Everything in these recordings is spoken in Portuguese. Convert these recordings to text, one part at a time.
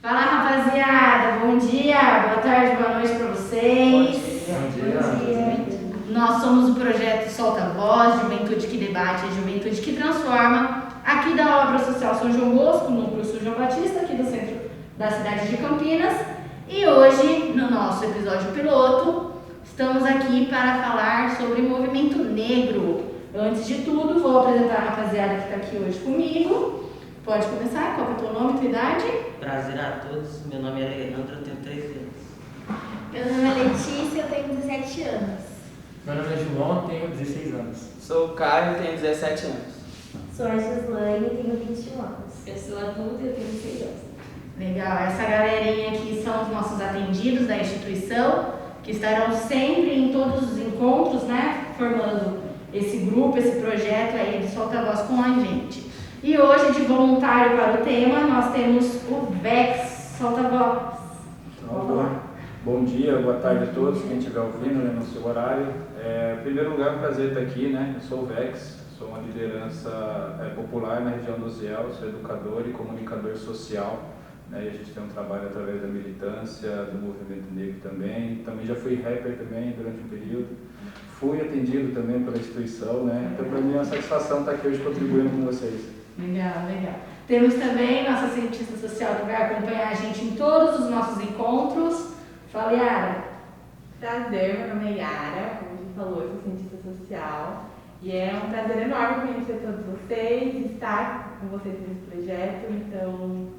Fala, rapaziada, bom dia, boa tarde, boa noite para vocês. Bom dia. Nós somos o projeto Solta a Voz, Juventude que Debate e Juventude que Transforma, aqui da Obra Social São João Bosco, no Núcleo Sul João Batista, aqui do centro da cidade de Campinas. E hoje, no nosso episódio piloto, estamos aqui para falar sobre movimento negro. Antes de tudo, vou apresentar a rapaziada que está aqui hoje comigo. Pode começar, qual é o teu nome e tua idade? Prazer a todos, meu nome é Alejandro, eu tenho 13 anos. Meu nome é Letícia, eu tenho 17 anos. Meu nome é João, tenho 16 anos. Sou o Caio, tenho 17 anos. Sou a Gislaine, tenho 21 anos. Eu sou adulta e eu tenho 6 anos. Legal, essa galerinha aqui são os nossos atendidos da instituição, que estarão sempre em todos os encontros, né, formando esse grupo, esse projeto aí de Solta a Voz com a gente. E hoje, de voluntário para o tema, nós temos o Vex. Solta a voz. Bom dia, boa tarde a todos, quem estiver ouvindo, né, no seu horário. Em primeiro lugar, é um prazer estar aqui, né? Eu sou o Vex, sou uma liderança popular na região do Ziel, sou educador e comunicador social, né? E a gente tem um trabalho através da militância, do movimento negro também. Também já fui rapper também durante um período. Fui atendido também pela instituição, né? Então, para mim é uma satisfação estar aqui hoje contribuindo com vocês. Legal, legal. Temos também nossa cientista social que vai acompanhar a gente em todos os nossos encontros. Fala, Yara. Prazer, meu nome é Yara, como a gente falou, eu sou cientista social. E é um prazer enorme conhecer todos vocês, estar com vocês nesse projeto. Então,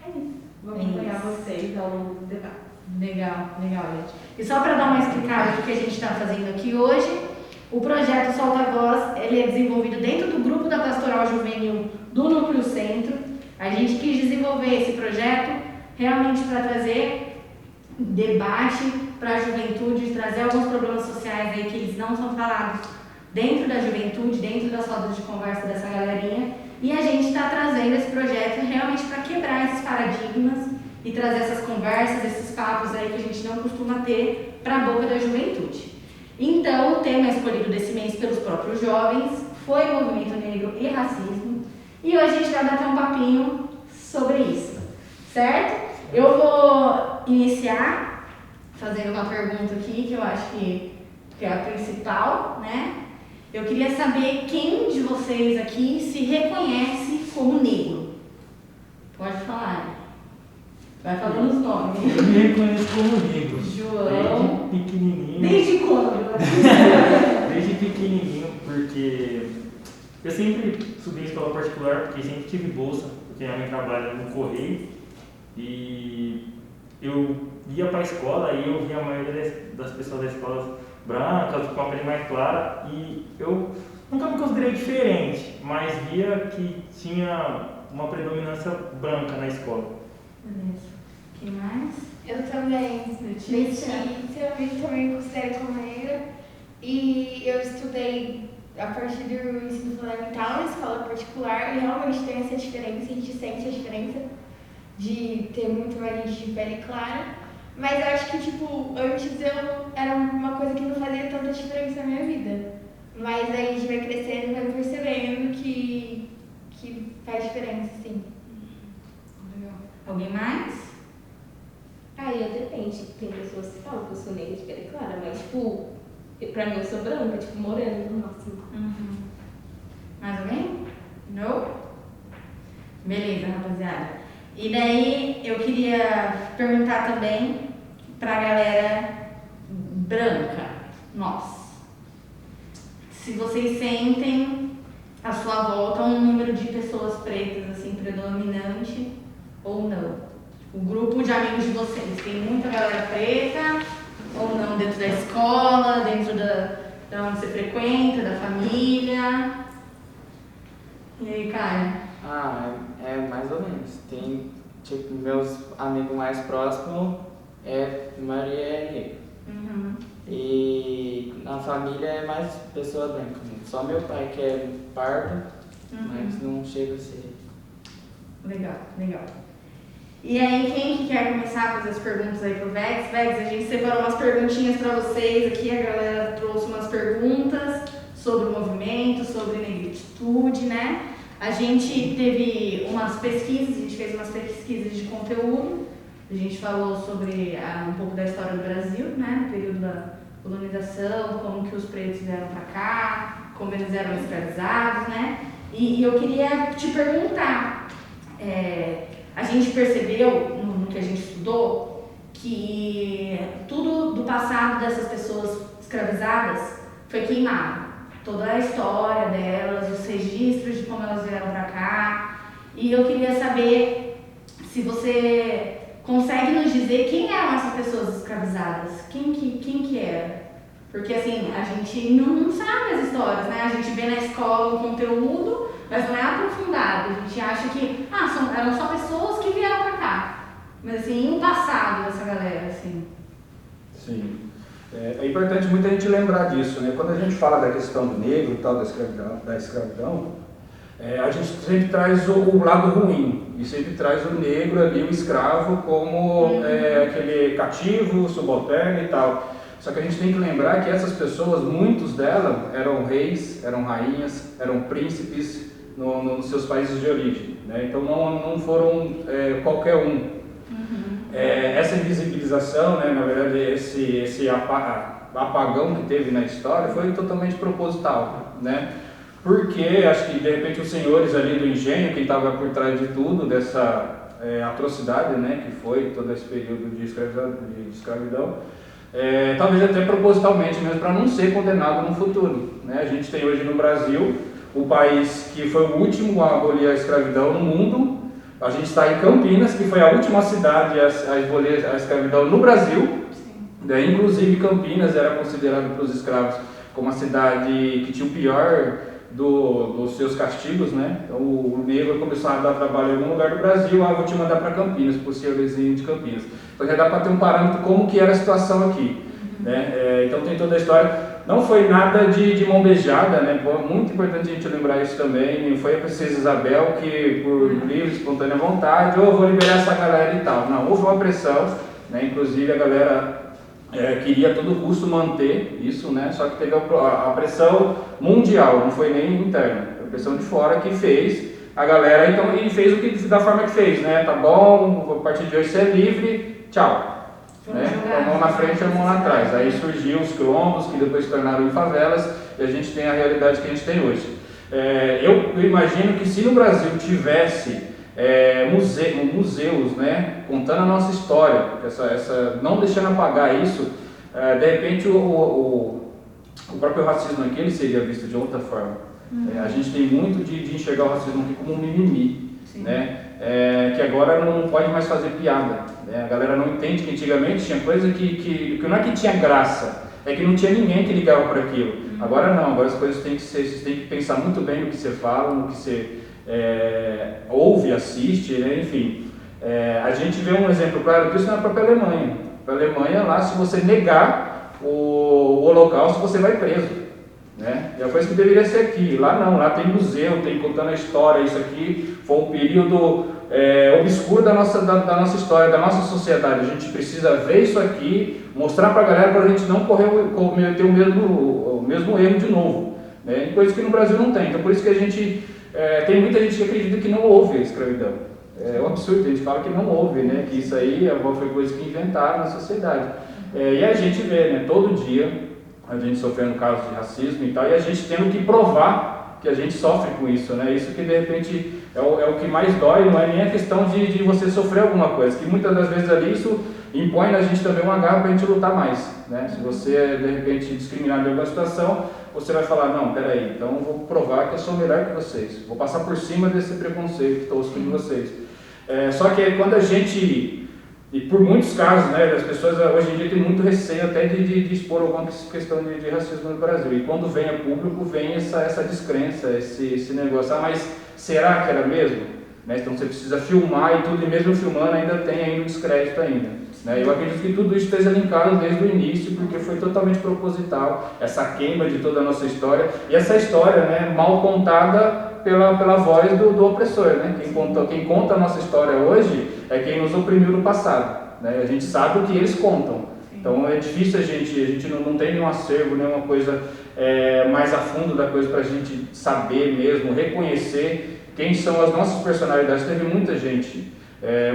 é isso. Vou acompanhar vocês ao longo do debate. Legal, legal, gente. E só para dar uma explicada do que a gente está fazendo aqui hoje, o projeto Solta a Voz, ele é desenvolvido dentro do grupo da Pastoral Juvenil do Núcleo Centro. A gente quis desenvolver esse projeto realmente para trazer debate para a juventude, trazer alguns problemas sociais aí que eles não são falados dentro da juventude, dentro das rodas de conversa dessa galerinha. E a gente está trazendo esse projeto realmente para quebrar esses paradigmas e trazer essas conversas, esses papos aí que a gente não costuma ter para a boca da juventude. Então, o tema escolhido desse mês pelos próprios jovens foi movimento negro e racismo. E hoje a gente vai bater um papinho sobre isso, certo? Eu vou iniciar fazendo uma pergunta aqui que eu acho que é a principal, né? Eu queria saber quem de vocês aqui se reconhece como negro. Pode falar. Vai falando os nomes. Eu me reconheço como negro. João. Desde pequenininho. Desde quando? Desde pequenininho, porque eu sempre estudei em escola particular, porque sempre tive bolsa, porque a minha mãe trabalha no correio. E eu ia para a escola e eu via a maioria das pessoas da escola brancas, com a pele mais clara, e eu nunca me considerei diferente, mas via que tinha uma predominância branca na escola. Beleza. Quem mais? Eu também. Letícia, eu me também considero como negra. E eu estudei a partir do ensino fundamental na escola particular e realmente tem essa diferença, a gente sente a diferença de ter muito mais gente de pele clara. Mas eu acho que, tipo, antes era uma coisa que não fazia tanta diferença na minha vida. Mas aí a gente vai crescendo e vai percebendo que faz diferença, sim. Alguém mais? Depende. Tem pessoas que falam que eu sou negra de pele clara, mas, tipo, pra mim eu sou branca, tipo, morena no máximo. Mais alguém? Não? Beleza, rapaziada. E daí eu queria perguntar também pra galera branca, nós. Se vocês sentem à sua volta um número de pessoas pretas assim predominante ou não. O grupo de amigos de vocês tem muita galera preta ou não dentro da escola, dentro da onde você frequenta, da família? E aí, Caio? É mais ou menos. Tem, tipo, meus amigos mais próximos, a maioria é negra. E na família é mais pessoa branca. Só meu pai que é pardo, mas não chega a ser. Legal, legal. E aí, quem que quer começar a fazer as perguntas aí pro Vex? Vex, a gente separou umas perguntinhas pra vocês aqui, a galera trouxe umas perguntas sobre o movimento, sobre negritude, né? A gente teve umas pesquisas, a gente fez umas pesquisas de conteúdo A gente falou sobre um pouco da história do Brasil, né, no período da colonização, como que os pretos vieram para cá, como eles eram escravizados, né? E eu queria te perguntar, a gente percebeu, no que a gente estudou, que tudo do passado dessas pessoas escravizadas foi queimado. Toda a história delas, os registros de como elas vieram para cá. E eu queria saber se você consegue nos dizer quem eram essas pessoas escravizadas? Quem que era? Porque assim, a gente não sabe as histórias, né? A gente vê na escola o conteúdo, mas não é aprofundado. A gente acha que eram só pessoas que vieram pra cá. Mas assim, e o passado dessa galera, assim? Sim. É importante muita gente lembrar disso, né? Quando a gente fala da questão do negro e tal, da escravidão, a gente sempre traz o lado ruim, e sempre traz o negro ali, o escravo, como aquele cativo, subalterno e tal. Só que a gente tem que lembrar que essas pessoas, muitos delas, eram reis, eram rainhas, eram príncipes nos seus países de origem, né? Então não foram qualquer um. Essa invisibilização, né, na verdade, esse apagão que teve na história foi totalmente proposital, né? Porque acho que de repente os senhores ali do engenho, quem estava por trás de tudo, dessa atrocidade, né, que foi todo esse período de escravidão, talvez até propositalmente mesmo, para não ser condenado no futuro, né? A gente tem hoje no Brasil o país que foi o último a abolir a escravidão no mundo. A gente está em Campinas, que foi a última cidade a abolir a escravidão no Brasil. Inclusive Campinas era considerado pelos escravos como a cidade que tinha o pior dos seus castigos, né? Então, o negro começou a dar trabalho em algum lugar do Brasil, vou te mandar para Campinas, para o senhorzinho de Campinas. Então já dá para ter um parâmetro como que era a situação aqui, né? Então tem toda a história. Não foi nada de mão beijada, né? Muito importante a gente lembrar isso também. Não foi a princesa Isabel que, por livre, espontânea vontade, vou liberar essa galera e tal. Não, houve uma pressão, né? Inclusive a galera queria a todo custo manter isso, né? Só que teve a pressão mundial, não foi nem interna. A pressão de fora que fez a galera, então, e fez da forma que fez, né? Tá bom, a partir de hoje você é livre, tchau. Né? A mão na frente e a mão lá atrás. Aí surgiu os quilombos, que depois se tornaram em favelas, e a gente tem a realidade que a gente tem hoje. Eu imagino que se no Brasil tivesse museus, né, contando a nossa história, não deixando apagar isso, de repente o próprio racismo aqui ele seria visto de outra forma. A gente tem muito de enxergar o racismo aqui como um mimimi, né? Que agora não pode mais fazer piada, né? A galera não entende que antigamente tinha coisa que não é que tinha graça, é que não tinha ninguém que ligava para aquilo. Agora não, agora as coisas têm que ser, você tem que pensar muito bem no que você fala, no que você ouve, assiste, né? Enfim. A gente vê um exemplo claro disso na própria Alemanha. Na Alemanha, lá, se você negar o Holocausto, você vai preso. Né? É a coisa que deveria ser aqui. Lá não, lá tem museu, tem contando a história. Isso aqui foi um período obscuro da nossa história, da nossa sociedade. A gente precisa ver isso aqui, mostrar para a galera para a gente não cometer o mesmo erro de novo, né? Coisa que no Brasil não tem. Então por isso que a gente tem muita gente que acredita que não houve a escravidão. É um absurdo, a gente fala que não houve, né? Que isso aí foi coisa que inventaram na sociedade. E a gente vê, né, todo dia a gente sofrendo casos de racismo e tal, e a gente tendo que provar que a gente sofre com isso, né? Isso que de repente é o que mais dói, não é nem a questão de você sofrer alguma coisa, que muitas das vezes ali isso impõe na gente também uma garra para a gente lutar mais, né? Se você é de repente discriminado em alguma situação, você vai falar, não, peraí, então eu vou provar que eu sou melhor que vocês, vou passar por cima desse preconceito tosco de vocês. Só que quando a gente... E por muitos casos, né, as pessoas hoje em dia têm muito receio até de expor alguma questão de racismo no Brasil. E quando vem a público, vem essa descrença, esse negócio. Mas será que era mesmo? Né? Então você precisa filmar e tudo, e mesmo filmando ainda tem um descrédito ainda. Né? Eu acredito que tudo isso esteja linkado desde o início, porque foi totalmente proposital, essa queima de toda a nossa história. E essa história, né, mal contada pela voz do opressor, né? Quem conta a nossa história hoje é quem nos oprimiu no passado, né? A gente sabe o que eles contam. Então é difícil a gente não tem nenhum acervo, nenhuma coisa mais a fundo da coisa para a gente saber mesmo, reconhecer quem são as nossas personalidades. Teve muita gente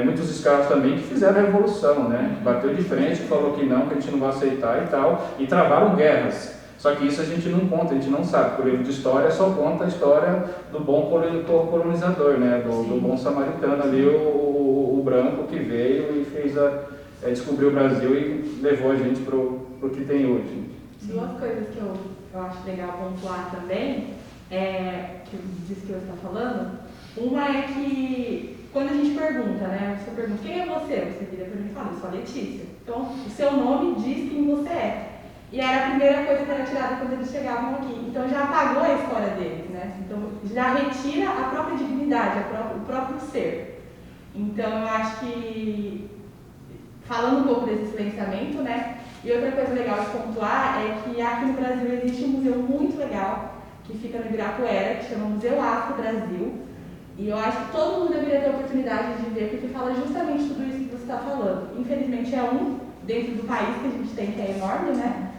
Muitos escravos também que fizeram a revolução, né? Bateu de frente, falou que a gente não vai aceitar e tal, e travaram guerras. Só que isso a gente não conta, a gente não sabe. Por livro de história só conta a história do bom colonizador, né? Do bom samaritano ali, o branco que veio e fez descobriu o Brasil e levou a gente pro que tem hoje. Duas coisas que eu acho legal pontuar também, que disso que você está falando. Uma é que quando a gente pergunta, né? Você pergunta, quem é você? Você vira para mim e fala, eu sou a Letícia. Então, o seu nome diz quem você é. E era a primeira coisa que era tirada quando eles chegavam aqui. Então já apagou a história deles, né? Então já retira a própria dignidade, o próprio ser. Então eu acho que, falando um pouco desse silenciamento, né? E outra coisa legal de pontuar é que aqui no Brasil existe um museu muito legal, que fica no Ibirapuera, que chama Museu Afro Brasil. E eu acho que todo mundo deveria ter a oportunidade de ver, porque fala justamente tudo isso que você está falando. Infelizmente é um dentro do país que a gente tem, que é enorme, né?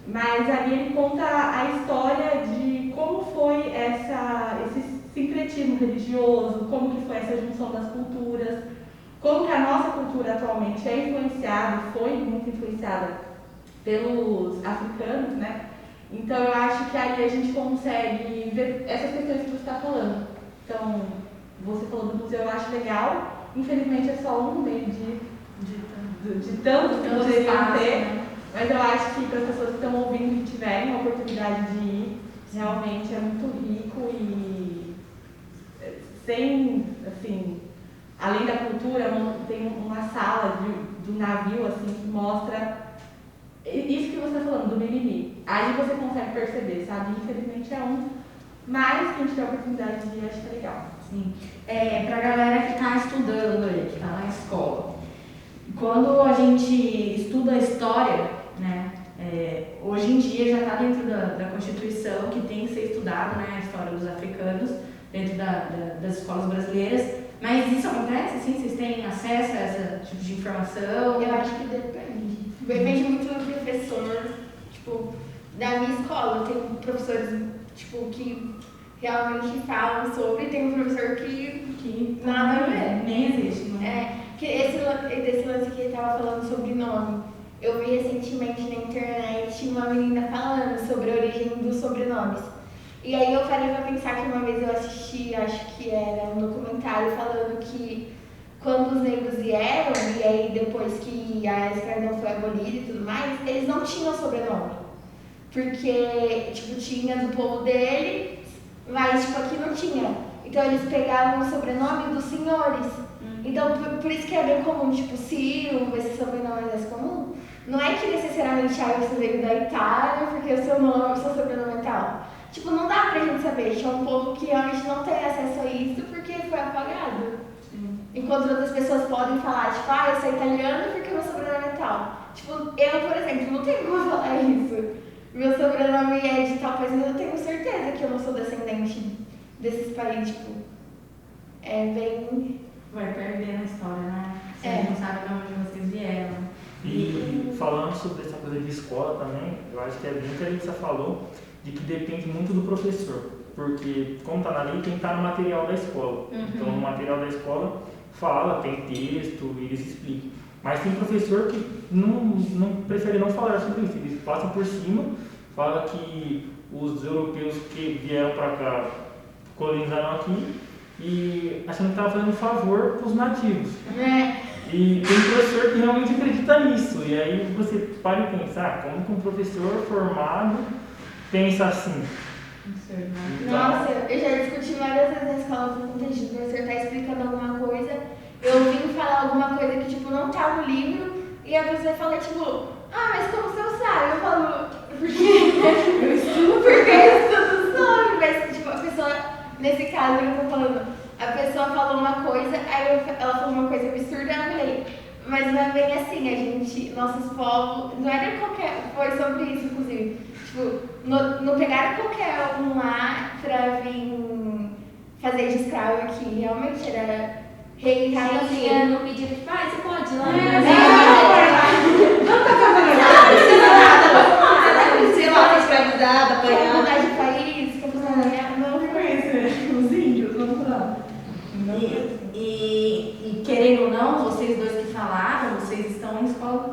Mas ali ele conta a história de como foi esse sincretismo religioso, como que foi essa junção das culturas, como que a nossa cultura atualmente é influenciada, foi muito influenciada pelos africanos, né? Então eu acho que aí a gente consegue ver essas questões que você está falando. Então, você falou do museu, eu acho legal, infelizmente é só um meio de tantos que poderiam ter. Mas eu acho que para as pessoas que estão ouvindo e tiverem a oportunidade de ir, realmente é muito rico e sem, assim, além da cultura, tem uma sala de um navio, assim, que mostra isso que você está falando, do mimimi. Aí você consegue perceber, sabe? Infelizmente é um, mas quem tiver a oportunidade de ir, acho que é legal. Sim. Para a galera que está estudando aí, que está na escola, quando a gente estuda a história, né, hoje em dia já está dentro da Constituição que tem que ser estudado, né, a história dos africanos dentro das escolas brasileiras, mas isso acontece, assim, vocês têm acesso a esse tipo de informação? Eu acho que depende. Depende muito do professor, tipo, da minha escola. Eu tenho professores, tipo, que realmente falam sobre, e tem um professor que nada a ver. Nem existe, né? Que desse lance que ele estava falando sobre nome. Eu vi recentemente na internet uma menina falando sobre a origem dos sobrenomes. E aí eu parei pra pensar que uma vez eu assisti, acho que era um documentário falando que quando os negros vieram, e aí depois que a escravidão foi abolida e tudo mais, eles não tinham sobrenome. Porque, tipo, tinha do povo dele, mas, tipo, aqui não tinha. Então eles pegavam o sobrenome dos senhores. Então, por isso que é bem comum, tipo, Silva, esse sobrenome é mais comum. Não é que necessariamente você veio da Itália porque o seu sobrenome é tal. Tipo, não dá pra gente saber. É um povo que realmente não tem acesso a isso porque foi apagado. Enquanto outras pessoas podem falar, tipo, eu sou italiana porque meu sobrenome é tal. Tipo, eu, por exemplo, não tenho como falar isso. Meu sobrenome é de tal país, mas eu tenho certeza que eu não sou descendente desses países, tipo, é bem... Vai perder na história, né? Vocês não sabem de onde vocês vieram. E falando sobre essa coisa de escola também, eu acho que é bem o que a gente já falou, de que depende muito do professor. Porque, como está na lei, tem que estar no material da escola. Então, no material da escola fala, tem texto, eles explicam. Mas tem professor que não prefere não falar sobre isso. Eles passam por cima, fala que os europeus que vieram para cá colonizaram aqui e achando que estava fazendo um favor para os nativos. E tem professor que realmente acredita nisso. E aí você para e pensa, como que um professor formado pensa assim? Nossa, eu já discuti várias vezes na escola com o professor está explicando alguma coisa, eu vim falar alguma coisa que tipo não tá no livro e a pessoa fala tipo, mas como você sabe? Eu falo, porque eu estudo os nomes, mas tipo a pessoa, nesse caso eu tô falando, a pessoa falou uma coisa, aí ela falou uma coisa absurda, eu falei, mas não é bem assim, a gente, nossos povos, não era qualquer, foi sobre isso inclusive. Tipo, não pegaram qualquer um lá pra vir fazer de escravo aqui. Realmente era rei e rainha. Não pediram, tipo, você pode ir lá. Não tá fazendo nada, não precisa nada, vamos lá. Sei lá, tá escravizada, Quer apanhada. mudar de país, quer fazer Não conheço os índios, vamos lá. E querendo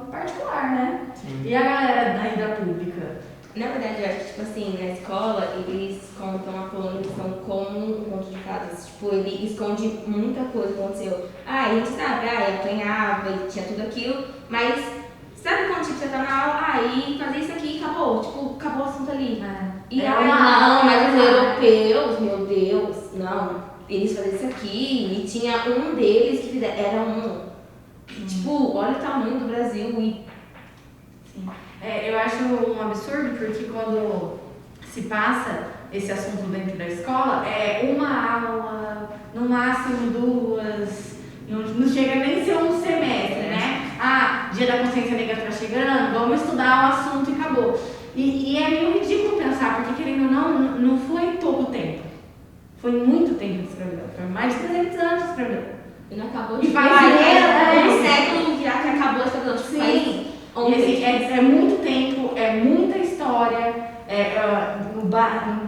particular, né? Sim. E a galera daí da pública? Na verdade, eu acho que, tipo assim, na escola, eles contam a poluição como um conto de fadas. Tipo, ele esconde muita coisa que aconteceu. Ah, a gente sabe, apanhava e tinha tudo aquilo, mas sabe quando tipo, você tá na aula, aí fazer isso aqui e acabou. Tipo, acabou o assunto ali. E É aí, uma não, mas os aula. europeus, meu Deus, não, eles faziam isso aqui. E tinha um deles que era tipo, olha o tamanho do Brasil e Eu acho um absurdo porque quando se passa esse assunto dentro da escola, é uma aula, no máximo 2, não chega nem a ser um semestre, né? Dia da consciência negra tá chegando, vamos estudar o assunto e acabou. E é meio ridículo pensar, porque querendo ou não foi pouco tempo. Foi muito tempo de escravidão, foi mais de 300 anos de escravidão. e não acabou E de faz um século já que acabou essa coisa. Sim. E assim, é muito tempo, é muita história, no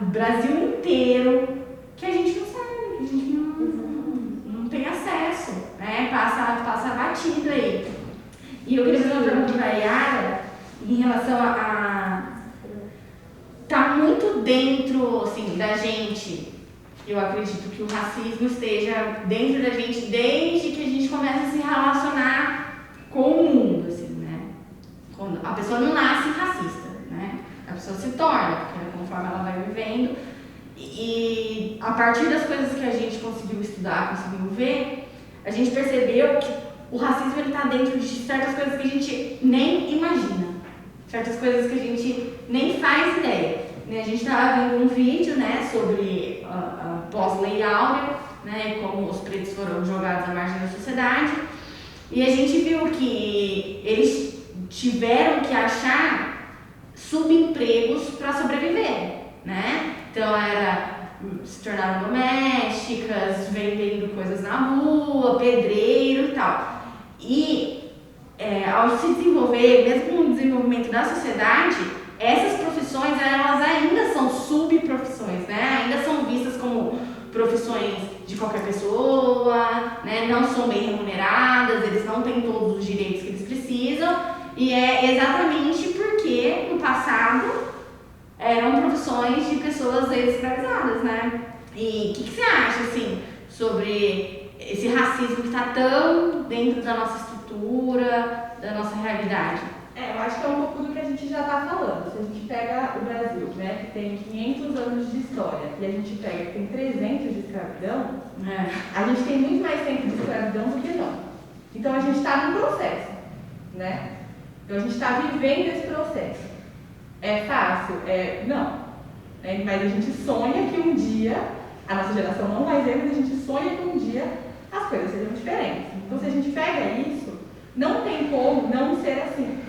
Brasil inteiro, que a gente não sabe, que a gente não tem acesso, né? Passa batido aí. E eu queria fazer uma pergunta para a Yara em relação tá muito dentro, assim, da gente. Eu acredito que o racismo esteja dentro da gente desde que a gente começa a se relacionar com o mundo, assim. A pessoa não nasce racista, né? A pessoa se torna, porque conforme ela vai vivendo. E a partir das coisas que a gente conseguiu estudar, conseguiu ver, a gente percebeu que o racismo está dentro de certas coisas que a gente nem imagina, certas coisas que a gente nem faz ideia. A gente estava vendo um vídeo, né, sobre a pós-lei Áurea, né, como os pretos foram jogados à margem da sociedade, e a gente viu que eles tiveram que achar subempregos para sobreviver, né? Então se tornaram domésticas, vendendo coisas na rua, pedreiro e tal. E ao se desenvolver, mesmo no desenvolvimento da sociedade, essas profissões elas ainda são subprofissões, né? Ainda são vistas como profissões de qualquer pessoa, né? Não são bem remuneradas, eles não têm todos os direitos que eles precisam. E é exatamente porque no passado eram profissões de pessoas escravizadas, né? E o que você acha, assim, sobre esse racismo que está tão dentro da nossa estrutura, da nossa realidade? Eu acho que é um pouco do que a gente já está falando. Se a gente pega o Brasil, né, que tem 500 anos de história, e a gente pega que tem 300 de escravidão, a gente tem muito mais tempo de escravidão do que não. Então a gente está num processo, né? Então a gente está vivendo esse processo. É fácil? Não. Mas a gente sonha que um dia, a nossa geração não vai ver, mas a gente sonha que um dia as coisas sejam diferentes. Então se a gente pega isso, não tem como não ser assim.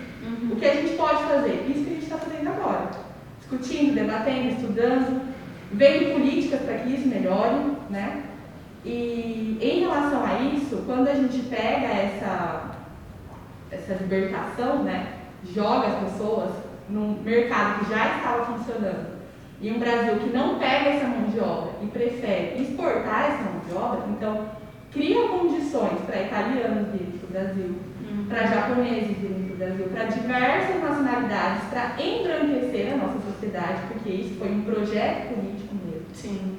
O que a gente pode fazer? Isso que a gente está fazendo agora. Discutindo, debatendo, estudando, vendo políticas para que isso melhore, né? E em relação a isso, quando a gente pega essa libertação, né, joga as pessoas num mercado que já estava funcionando, e um Brasil que não pega essa mão de obra e prefere exportar essa mão de obra, então cria condições para italianos virem para o Brasil, para japoneses virem para o Brasil, para diversas nacionalidades, para embranquecer a nossa sociedade, porque isso foi um projeto político mesmo. Sim.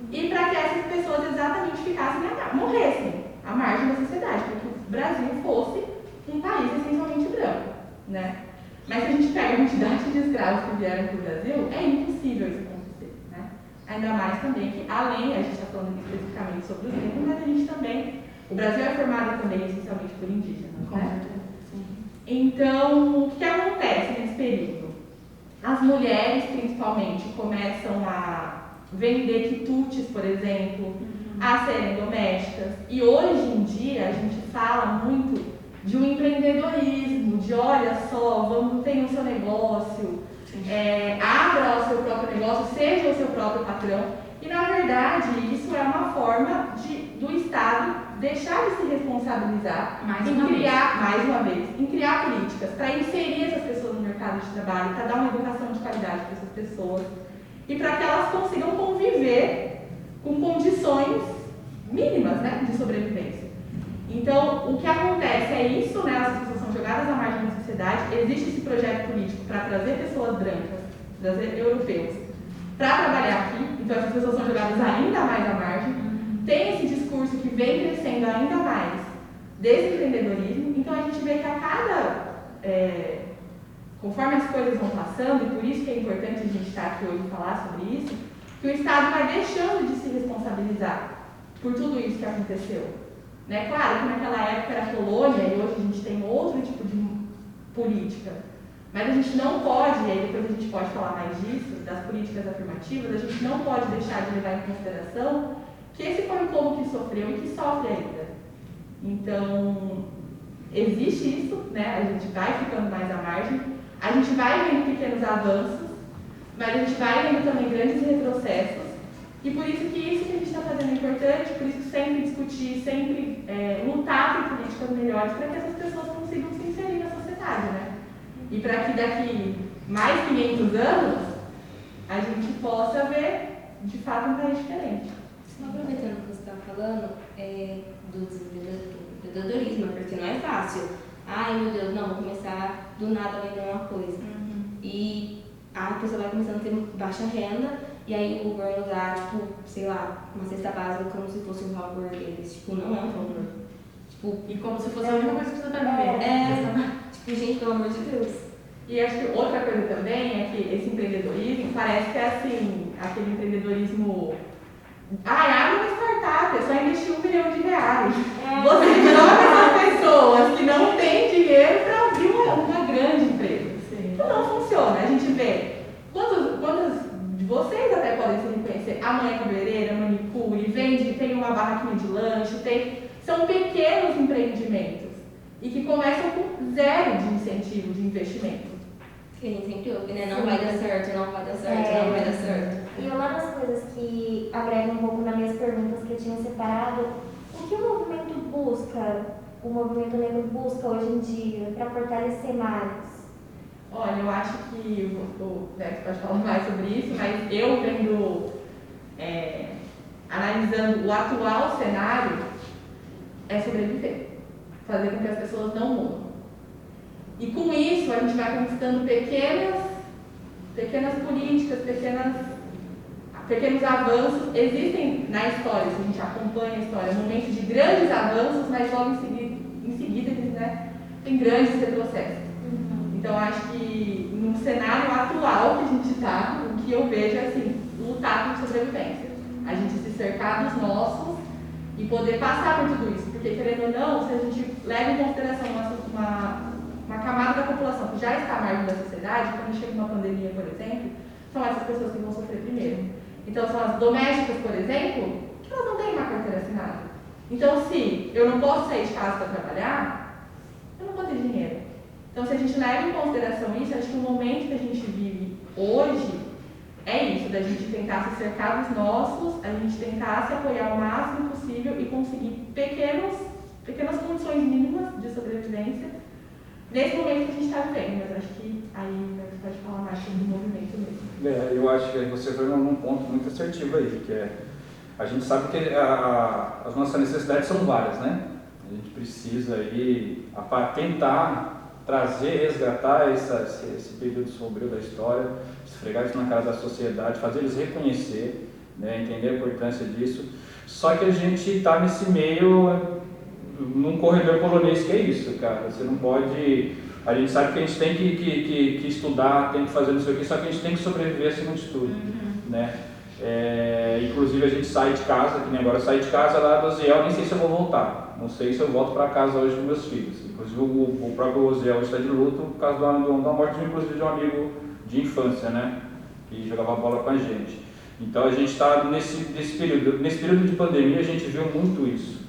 E para que essas pessoas exatamente morressem à margem da sociedade, para que o Brasil fosse um país essencialmente branco, né? Mas se a gente pega a quantidade de escravos que vieram para o Brasil, é impossível isso acontecer, né? Ainda mais também que, além, a gente está falando especificamente sobre os negros, mas a gente também, o Brasil é formado também essencialmente por indígenas, né? Então, o que acontece nesse período? As mulheres, principalmente, começam a vender quitutes, por exemplo, a serem domésticas, e hoje em dia a gente fala muito de um empreendedorismo, de olha só, tenha o seu negócio, abra o seu próprio negócio, seja o seu próprio patrão. E na verdade isso é uma forma do Estado deixar de se responsabilizar em criar políticas para inserir essas pessoas no mercado de trabalho, para dar uma educação de qualidade para essas pessoas e para que elas consigam conviver com condições mínimas, né, de sobrevivência. Então, o que acontece é isso, né? As pessoas são jogadas à margem da sociedade. Existe esse projeto político para trazer pessoas brancas, trazer europeus, para trabalhar aqui, então essas pessoas são jogadas ainda mais à margem. Tem esse discurso que vem crescendo ainda mais desse empreendedorismo, então a gente vê que a cada... conforme as coisas vão passando, e por isso que é importante a gente estar aqui hoje e falar sobre isso, que o Estado vai deixando de se responsabilizar por tudo isso que aconteceu. Né? Claro que naquela época era colônia e hoje a gente tem outro tipo de política, mas a gente não pode, e aí depois a gente pode falar mais disso, das políticas afirmativas, a gente não pode deixar de levar em consideração que esse foi um povo que sofreu e que sofre ainda. Então, existe isso, né? A gente vai ficando mais à margem, a gente vai vendo pequenos avanços, mas a gente vai vendo também grandes retrocessos, e por isso que isso que a gente está fazendo é importante, por isso que sempre discutir, sempre lutar por políticas melhores para que essas pessoas consigam se inserir na sociedade, né? E para que daqui mais 500 anos a gente possa ver, de fato, um país diferente. Só aproveitando o que você está falando do empreendedorismo, porque não é fácil. Ai, meu Deus, não, vou começar do nada a vender uma coisa. E a pessoa vai começando a ter baixa renda, e aí o governo dá, tipo, sei lá, uma cesta básica como se fosse um valor deles. Tipo, não é um valor. Tipo, E como se fosse a única coisa que você tá vivendo. Tipo, gente, pelo amor de Deus. E acho que outra coisa também é que esse empreendedorismo parece que é assim, aquele empreendedorismo... abre uma startup, é só investir R$1 milhão. Você joga essas pessoas que não têm dinheiro para abrir uma grande empresa. Então não funciona. A gente vê quantas de vocês até podem se reconhecer. A mãe é cabeleireira, manicure, vende, tem uma barraquinha de lanche, são pequenos empreendimentos e que começam com zero de incentivo de investimento. Que a gente sempre ouve, né? Não vai dar certo, não vai dar certo, não vai dar certo. E uma das coisas que agrega um pouco nas minhas perguntas que eu tinha separado, o que o movimento negro busca hoje em dia para fortalecer mais? Olha, eu acho que o Vex pode falar mais sobre isso, mas eu vendo, analisando o atual cenário, é sobreviver, fazer com que as pessoas não morram. E com isso a gente vai conquistando pequenas políticas, pequenos avanços. Existem na história, se a gente acompanha a história, momentos de grandes avanços, mas logo em seguida eles, né, tem grandes retrocessos. Então, acho que no cenário atual que a gente está, o que eu vejo é assim, lutar por sobrevivência. A gente se cercar dos nossos e poder passar por tudo isso. Porque, querendo ou não, se a gente leva em consideração uma camada da população que já está à margem da sociedade, quando chega uma pandemia, por exemplo, são essas pessoas que vão sofrer primeiro. Então, são as domésticas, por exemplo, que elas não têm uma carteira assinada. Então, se eu não posso sair de casa para trabalhar, eu não vou ter dinheiro. Então, se a gente leva em consideração isso, acho que o momento que a gente vive hoje é isso, da gente tentar se cercar dos nossos, a gente tentar se apoiar o máximo possível e conseguir pequenas condições mínimas de sobrevivência nesse momento que a gente está vivendo. Mas acho que aí você pode falar mais sobre o movimento mesmo. Eu acho que você foi num ponto muito assertivo aí, que a gente sabe que as nossas necessidades são várias, né? A gente precisa aí tentar trazer, resgatar esse período sombrio da história, esfregar isso na cara da sociedade, fazer eles reconhecer, né, entender a importância disso. Só que a gente está nesse meio, num corredor polonês que é isso, cara. Você não pode... A gente sabe que a gente tem que estudar, tem que fazer não sei o que, só que a gente tem que sobreviver acima de tudo, né? Inclusive a gente sai de casa, que nem agora eu saí de casa lá do Oziel, nem sei se eu vou voltar, não sei se eu volto para casa hoje com meus filhos. Inclusive o próprio Oziel está de luto por causa da morte, inclusive, de um amigo de infância, né, que jogava bola com a gente. Então a gente está nesse período de pandemia, a gente viu muito isso,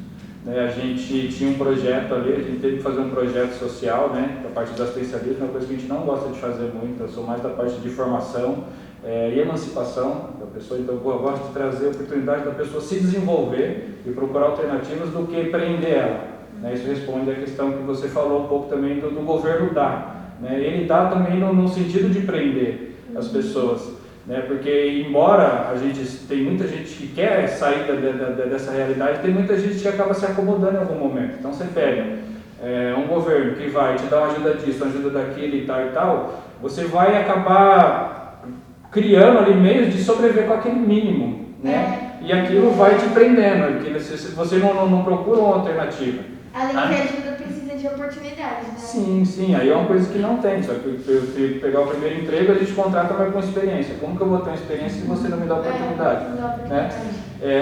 né? A gente tinha um projeto ali, a gente teve que fazer um projeto social, né, a parte do assistencialismo, é uma coisa que a gente não gosta de fazer muito. Eu sou mais da parte de formação e emancipação da pessoa, então eu gosto de trazer a oportunidade da pessoa se desenvolver e procurar alternativas do que prender ela, né? Isso responde à questão que você falou um pouco também do governo dar, né? Ele dá também no sentido de prender as pessoas, né? Porque embora tem muita gente que quer sair dessa realidade, tem muita gente que acaba se acomodando em algum momento. Então você pega um governo que vai te dar uma ajuda disso, uma ajuda daquilo e tal, você vai acabar criando ali meios de sobreviver com aquele mínimo, né? E aquilo vai te prendendo, você não procura uma alternativa. Além que a ajuda precisa de oportunidades, né? Sim, aí é uma coisa que não tem. Só que eu pegar o primeiro emprego, a gente contrata mais com experiência. Como que eu vou ter uma experiência se você não me dá oportunidade? Né?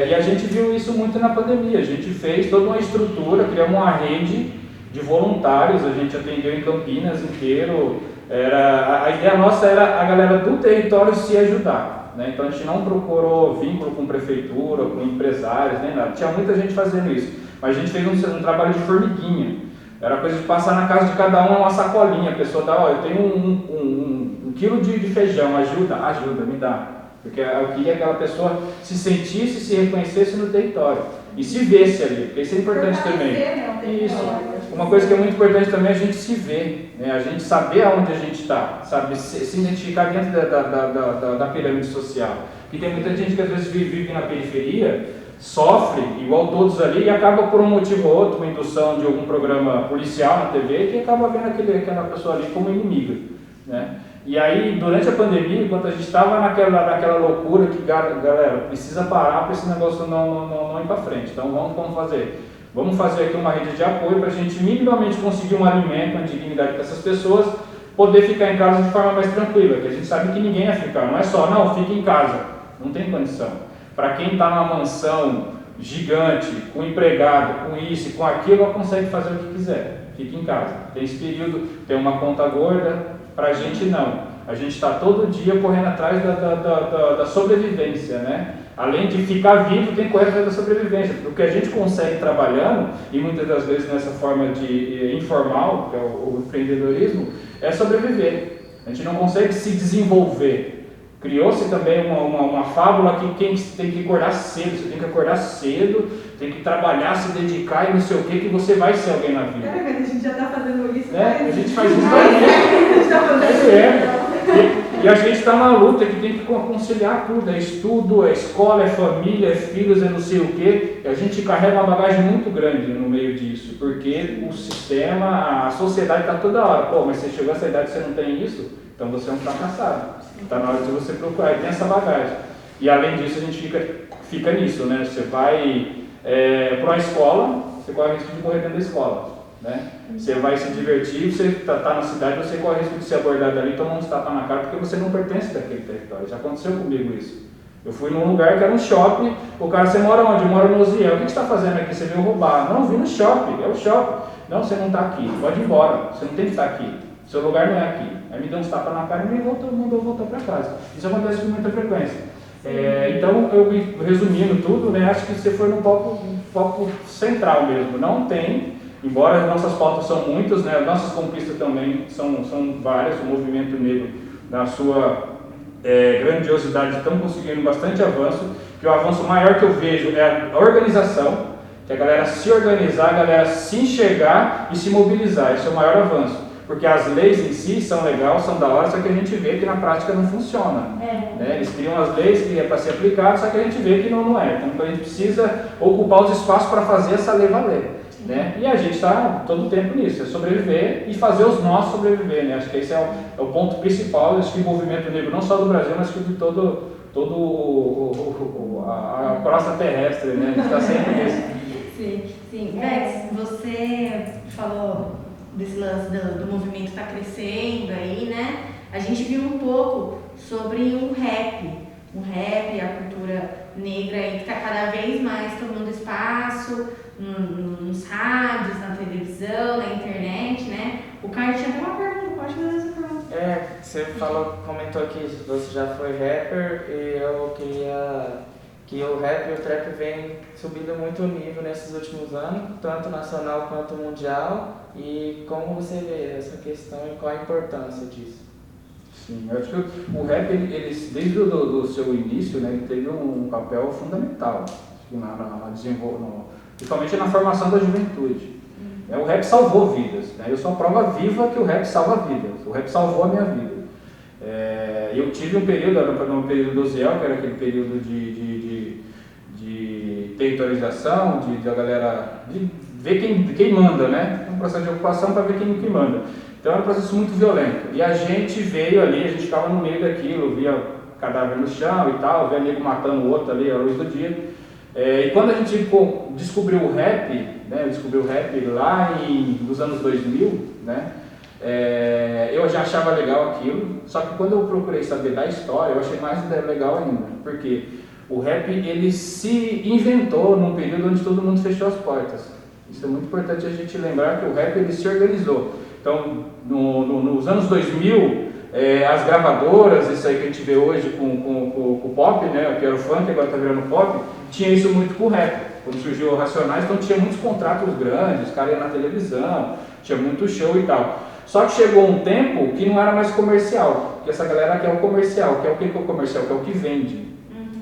E a gente viu isso muito na pandemia. A gente fez toda uma estrutura, criamos uma rede de voluntários, a gente atendeu em Campinas inteiro. A ideia nossa era a galera do território se ajudar. Né? Então a gente não procurou vínculo com prefeitura, com empresários, nem nada. Tinha muita gente fazendo isso. Mas a gente fez um trabalho de formiguinha. Era coisa de passar na casa de cada um uma sacolinha. A pessoa dá, eu tenho um quilo de feijão, ajuda, me dá. Porque eu queria que aquela pessoa se sentisse, se reconhecesse no território. E se vesse ali, porque isso é importante também. Isso. Uma coisa que é muito importante também é a gente se ver, né? A gente saber aonde a gente está, sabe? Se identificar dentro da pirâmide social. Porque tem muita gente que às vezes vive na periferia, sofre, igual todos ali, e acaba por um motivo ou outro, uma indução de algum programa policial na TV, que acaba vendo aquela pessoa ali como inimiga, né? E aí, durante a pandemia, enquanto a gente estava naquela loucura que, galera, precisa parar para esse negócio não ir para frente. Então, vamos fazer? Vamos fazer aqui uma rede de apoio para a gente minimamente conseguir um alimento, uma dignidade para essas pessoas, poder ficar em casa de forma mais tranquila, porque a gente sabe que ninguém ia ficar, não é só, não, fique em casa, não tem condição. Para quem está numa mansão gigante, com empregado, com isso e com aquilo, ela consegue fazer o que quiser. Fica em casa. Tem esse período, tem uma conta gorda, para a gente não. A gente está todo dia correndo atrás da sobrevivência, né? Além de ficar vivo, tem que correr atrás da sobrevivência. O que a gente consegue trabalhando, e muitas das vezes nessa forma de informal, que é o empreendedorismo, é sobreviver. A gente não consegue se desenvolver. Criou-se também uma fábula que quem tem que acordar cedo, você tem que acordar cedo, tem que trabalhar, se dedicar e não sei o que você vai ser alguém na vida. Mas a gente já está fazendo isso. A gente faz isso também. E a gente está na luta que tem que conciliar tudo, é estudo, é escola, é família, é filhos, é não sei o que. A gente carrega uma bagagem muito grande no meio disso, porque o sistema, a sociedade está toda hora, pô, mas você chegou a essa idade e você não tem isso, então você é um fracassado. Está na hora de você procurar, e tem essa bagagem. E além disso a gente fica nisso, né? Você vai para uma escola, você corre o risco de morrer dentro da escola. Né? Você vai se divertir, você está na cidade, você corre o risco de ser abordado ali, tomar uns tapas na cara, porque você não pertence daquele território. Já aconteceu comigo isso. Eu fui num lugar que era um shopping, o cara, você mora onde? Eu moro no Oziel. O que você está fazendo aqui? Você veio roubar. Não, vim no shopping, é o shopping. Não, você não está aqui, pode ir embora, você não tem que estar aqui. Seu lugar não é aqui. Aí me deu uns tapas na cara e me mandou voltar para casa. Isso acontece com muita frequência. Então, eu resumindo tudo, né, acho que você foi no foco central mesmo. Não tem, embora as nossas pautas são muitas, né, as nossas conquistas também são várias. O movimento negro, na sua grandiosidade, estão conseguindo bastante avanço. Que o avanço maior que eu vejo é a organização, que a galera se organizar, a galera se enxergar e se mobilizar. Esse é o maior avanço. Porque as leis em si são legais, são da hora, só que a gente vê que na prática não funciona. Né? Eles criam as leis que é para ser aplicado, só que a gente vê que não é. Então a gente precisa ocupar os espaços para fazer essa lei valer. Né? E a gente está todo o tempo nisso, é sobreviver e fazer os nossos sobreviver. Né? Acho que esse é o ponto principal. Acho que o movimento negro, não só do Brasil, mas de todo a crosta terrestre. Né? A gente está sempre nisso. Sim. Vex, você falou desse lance do movimento está crescendo aí, né? A gente viu um pouco sobre o rap, a cultura negra aí que está cada vez mais tomando espaço nos rádios, na televisão, na internet, né? O Caio tinha até uma pergunta, pode fazer essa pergunta. Você comentou que você já foi rapper e eu queria que o rap e o trap vem subindo muito o nível nesses últimos anos, tanto nacional quanto mundial, e como você vê essa questão e qual a importância disso? Sim, eu acho que o rap, ele desde o seu início, né, ele teve um papel fundamental, principalmente na formação da juventude. O rap salvou vidas, né? Eu sou a prova viva que o rap salva vidas, o rap salvou a minha vida. Eu tive um período, no período do Oziel, que era aquele período de territorialização, de a galera de ver quem manda, né? processo de ocupação para ver quem que manda. Então era um processo muito violento. E a gente veio ali, a gente ficava no meio daquilo, via cadáver no chão e tal, via nego matando o outro ali à luz do dia. E quando a gente descobriu o rap, né, descobriu o rap lá nos anos 2000, né, eu já achava legal aquilo, só que quando eu procurei saber da história, eu achei mais legal ainda, porque o rap ele se inventou num período onde todo mundo fechou as portas. Isso é muito importante a gente lembrar que o rap ele se organizou. Então, nos anos 2000, as gravadoras, isso aí que a gente vê hoje com o pop, né, que era o funk, agora está virando pop, tinha isso muito com o rap. Quando surgiu o Racionais, então tinha muitos contratos grandes, os caras iam na televisão, tinha muito show e tal. Só que chegou um tempo que não era mais comercial, porque essa galera quer o comercial, quer o que é o comercial, quer o que vende.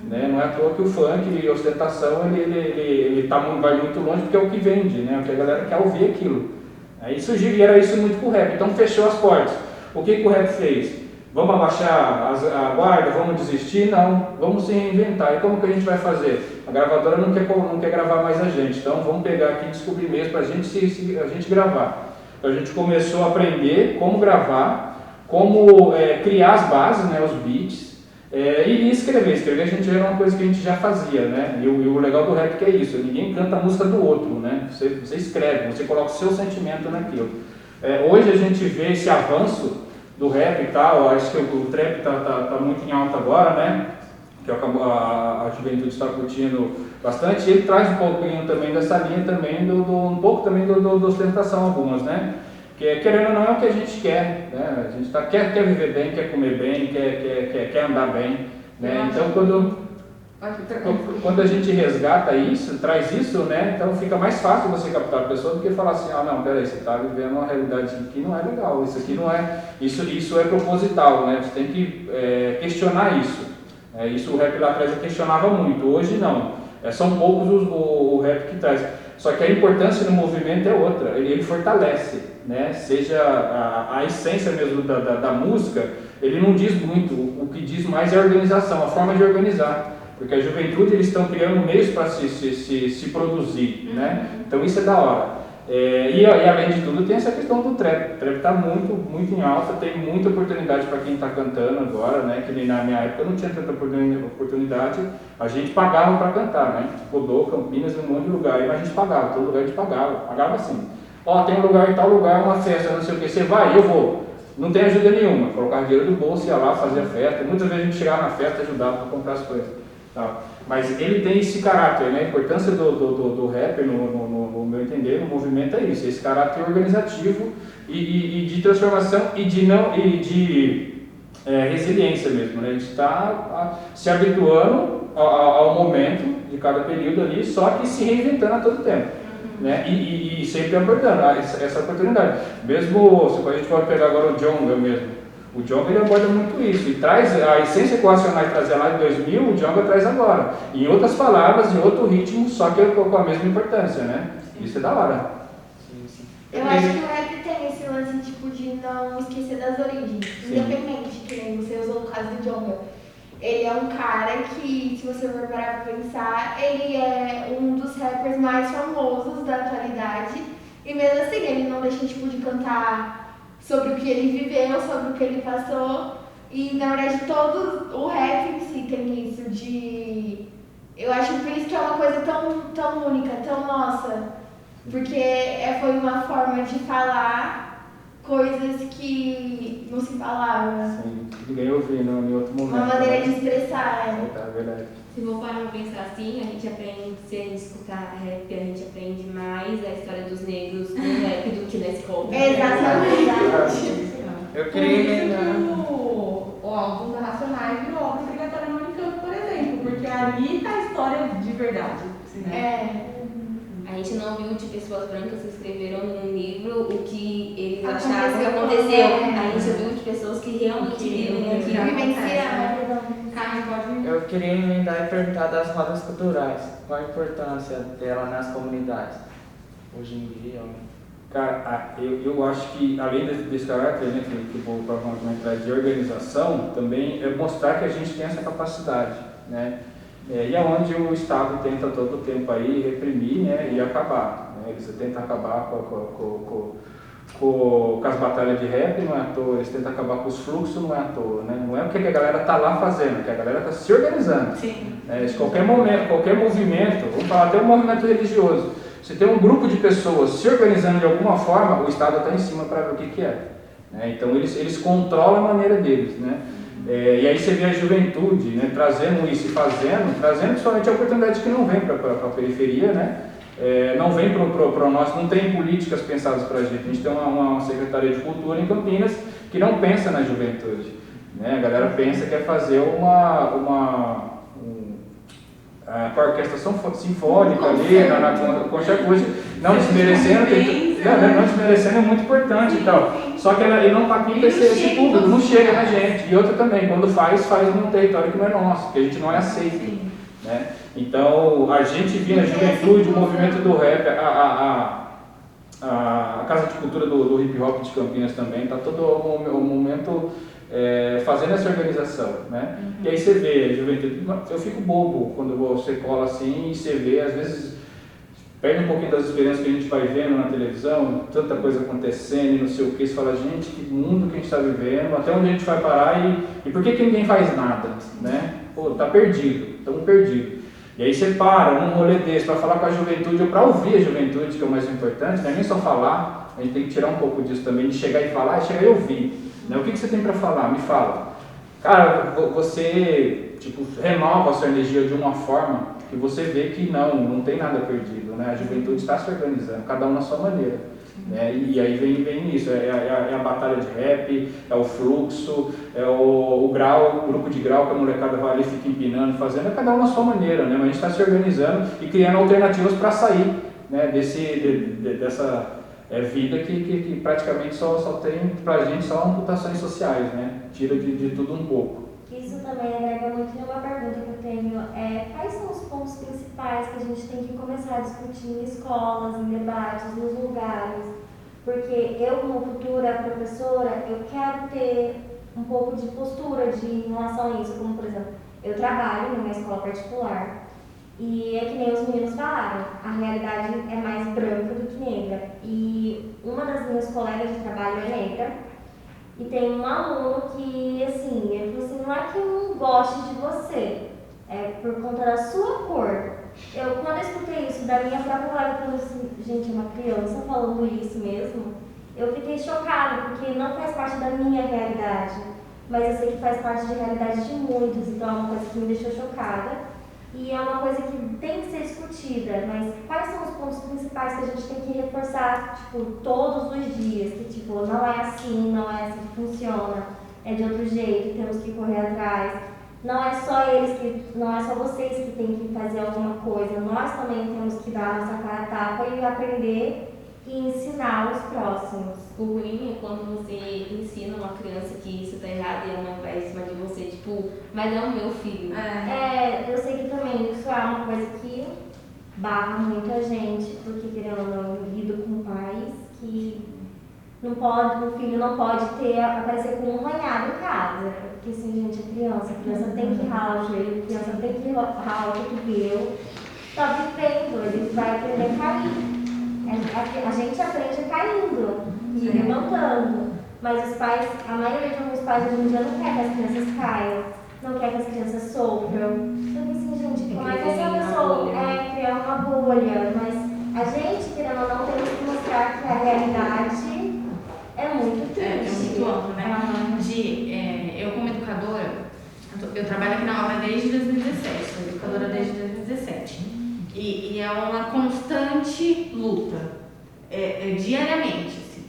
Né? Não é à toa que o funk e a ostentação ele vai muito longe porque é o que vende, né? Porque a galera quer ouvir aquilo. Aí surgiu e era isso muito com o rap, então fechou as portas. O que o rap fez? Vamos abaixar a guarda? Vamos desistir? Não, vamos se reinventar. E como que a gente vai fazer? A gravadora não quer gravar mais a gente, então vamos pegar aqui e descobrir mesmo para a gente gravar. Então a gente começou a aprender como gravar, como criar as bases, né, os beats, e escrever. Escrever a gente era uma coisa que a gente já fazia, né? E o legal do rap que é isso, ninguém canta a música do outro, né? Você escreve, você coloca o seu sentimento naquilo. Hoje a gente vê esse avanço do rap e tal, acho que o trap tá muito em alta agora, né? Que a juventude está curtindo bastante, e ele traz um pouquinho também dessa linha também, um pouco também da ostentação algumas, né? Que querendo ou não é o que a gente quer, né? A gente quer viver bem, quer comer bem, quer andar bem, né? Então quando a gente resgata isso, traz isso, né? Então fica mais fácil você captar a pessoa do que falar assim, não, peraí, você está vivendo uma realidade que não é legal, isso aqui não é, isso é proposital, né? Você tem que questionar isso. Isso o rap lá atrás questionava muito, hoje não. São poucos o rap que traz. Só que a importância do movimento é outra, ele fortalece, né? Seja a essência mesmo da música, ele não diz muito, o que diz mais é a organização, a forma de organizar. Porque a juventude, eles estão criando meios para se produzir, né? Então isso é da hora. E além de tudo, tem essa questão do trap. O trap está muito, muito em alta, tem muita oportunidade para quem está cantando agora, né? Que nem na minha época não tinha tanta oportunidade, a gente pagava para cantar, né? Rodou Campinas, um monte de lugar, mas a gente pagava, todo lugar a gente pagava assim. Tem um lugar em tal lugar, uma festa, não sei o que, você vai, eu vou. Não tem ajuda nenhuma, colocava dinheiro do bolso, ia lá, fazia festa, muitas vezes a gente chegava na festa e ajudava para comprar as coisas. Tá. Mas ele tem esse caráter, né? A importância do rap, no meu entender, no movimento é isso, esse caráter organizativo e de transformação e de resiliência mesmo, né? A gente está se habituando ao momento de cada período ali, só que se reinventando a todo tempo, né? E sempre abordando essa oportunidade. Mesmo, se a gente pode pegar agora o Djonga mesmo, o Djonga ele aborda muito isso, e traz a essência que o Racionais trazia lá em 2000, o Djonga traz agora, em outras palavras, em outro ritmo, só que com a mesma importância, né? Isso é da hora. Eu acho que o rap tem esse lance tipo de não esquecer das origens, independente, que nem você usou no caso do Djonga. Ele é um cara que, se você for parar pra pensar, ele é um dos rappers mais famosos da atualidade, e mesmo assim ele não deixa tipo de cantar sobre o que ele viveu, sobre o que ele passou, e na verdade todo o rap em si tem isso de... Eu acho por isso que é uma coisa tão única, tão nossa, porque foi uma forma de falar coisas que não se falavam. Sim, ninguém ouviu em outro momento. Uma maneira de expressar, É verdade. Se for parar pra pensar assim, a gente aprende, se a gente escutar rap, a gente aprende mais a história dos negros no rap do que na escola. Exatamente. Eu queria o álbum da Racionais virou obra obrigatória no Unicamp, por exemplo, porque ali tá a história de verdade. Né? A gente não viu de pessoas brancas que escreveram num livro o que eles acharam que aconteceu. A gente viu de pessoas que realmente vivem aquilo. Eu queria emendar e perguntar das rodas culturais. Qual a importância dela nas comunidades hoje em dia? Cara, eu acho que além desse caráter, né, que o próprio traz de organização, também é mostrar que a gente tem essa capacidade, né? E é onde o Estado tenta todo o tempo aí reprimir, né, e acabar. Eles tentam acabar com as batalhas de rap, não é à toa, eles tentam acabar com os fluxos, não é à toa, né? Não é o que a galera está lá fazendo, que a galera está se organizando. Sim. Qualquer momento, qualquer movimento, vamos falar até um movimento religioso, se tem um grupo de pessoas se organizando de alguma forma, o Estado está em cima para ver o que é. Então eles controlam a maneira deles, né? E aí você vê a juventude, né, trazendo isso e trazendo principalmente a oportunidade que não vem para a periferia, né? Não vem para o nosso, não tem políticas pensadas para a gente. A gente tem uma Secretaria de Cultura em Campinas que não pensa na juventude, né? A galera pensa que é fazer uma orquestração sinfônica ali, na concha acústica, não desmerecendo é muito importante e tal. Só que ele não capta esse público, não chega na gente. E outra também, quando faz num território que não é nosso, que a gente não é aceito, né? Então, a gente via na juventude, o movimento do rap, a Casa de Cultura do Hip Hop de Campinas também, está todo o momento fazendo essa organização, né? E aí você vê a juventude, eu fico bobo quando você cola assim e você vê, às vezes, perde um pouquinho das experiências que a gente vai vendo na televisão, tanta coisa acontecendo e não sei o que, você fala, gente, que mundo que a gente está vivendo, até onde a gente vai parar e por que ninguém faz nada, né? Pô, tá perdido, estamos perdidos. E aí você para num rolê desse para falar com a juventude, ou para ouvir a juventude, que é o mais importante, não é nem só falar, a gente tem que tirar um pouco disso também, de chegar e falar, e chegar e ouvir. Né? O que você tem para falar? Me fala. Cara, você renova a sua energia de uma forma que você vê que não tem nada perdido, né? A juventude está se organizando, cada um na sua maneira. Né? E aí vem isso, é a batalha de rap, é o fluxo, é o grau, o grupo de grau que a molecada vai ali, fica empinando, fazendo, é cada um na sua maneira, né? Mas a gente está se organizando e criando alternativas para sair, né? dessa vida que praticamente só tem pra gente só amputações sociais, né? Tira de tudo um pouco. Isso também agrega muito em uma pergunta que eu tenho, quais são os pontos principais que a gente tem que começar a discutir em escolas, em debates, nos lugares? Porque eu, como futura professora, eu quero ter um pouco de postura em relação a isso, como por exemplo, eu trabalho numa escola particular e é que nem os meninos falaram, a realidade é mais branca do que negra. E uma das minhas colegas de trabalho é negra. E tem um aluno que, assim, ele falou assim, não é que eu não goste de você, é por conta da sua cor. Quando eu escutei isso da minha própria colega, eu falei assim, gente, é uma criança falando isso mesmo? Eu fiquei chocada, porque não faz parte da minha realidade, mas eu sei que faz parte da realidade de muitos, então é uma coisa que me deixou chocada. E é uma coisa que tem que ser discutida, mas quais são os pontos principais que a gente tem que reforçar, todos os dias? Que, não é assim que funciona, é de outro jeito, temos que correr atrás. Não é só vocês que têm que fazer alguma coisa, nós também temos que dar a nossa cara a tapa e aprender e ensinar os próximos. O ruim é quando você ensina uma criança que isso tá errado e ela não vai em cima de você, mas é o meu filho. Eu sei que também isso é uma coisa que barra muito a gente, porque querendo ou não, eu lido com pais que o filho não pode aparecer com um ranhado em casa. Porque assim, gente, a criança tem que ralar o joelho, a criança tem que ralar o cotovelo, tá vivendo, ele vai aprender a cair. A gente aprende caindo e levantando, mas os pais, a maioria dos pais hoje em dia não quer que as crianças caiam, não quer que as crianças sofram. Então assim, gente, como é que essa pessoa criar uma bolha? Mas a gente, querendo ou não, temos que mostrar que a realidade é muito triste. É muito amplo, né? Eu como educadora, eu trabalho aqui na obra desde 2017, sou educadora desde 2017. E é uma constante luta, diariamente, assim.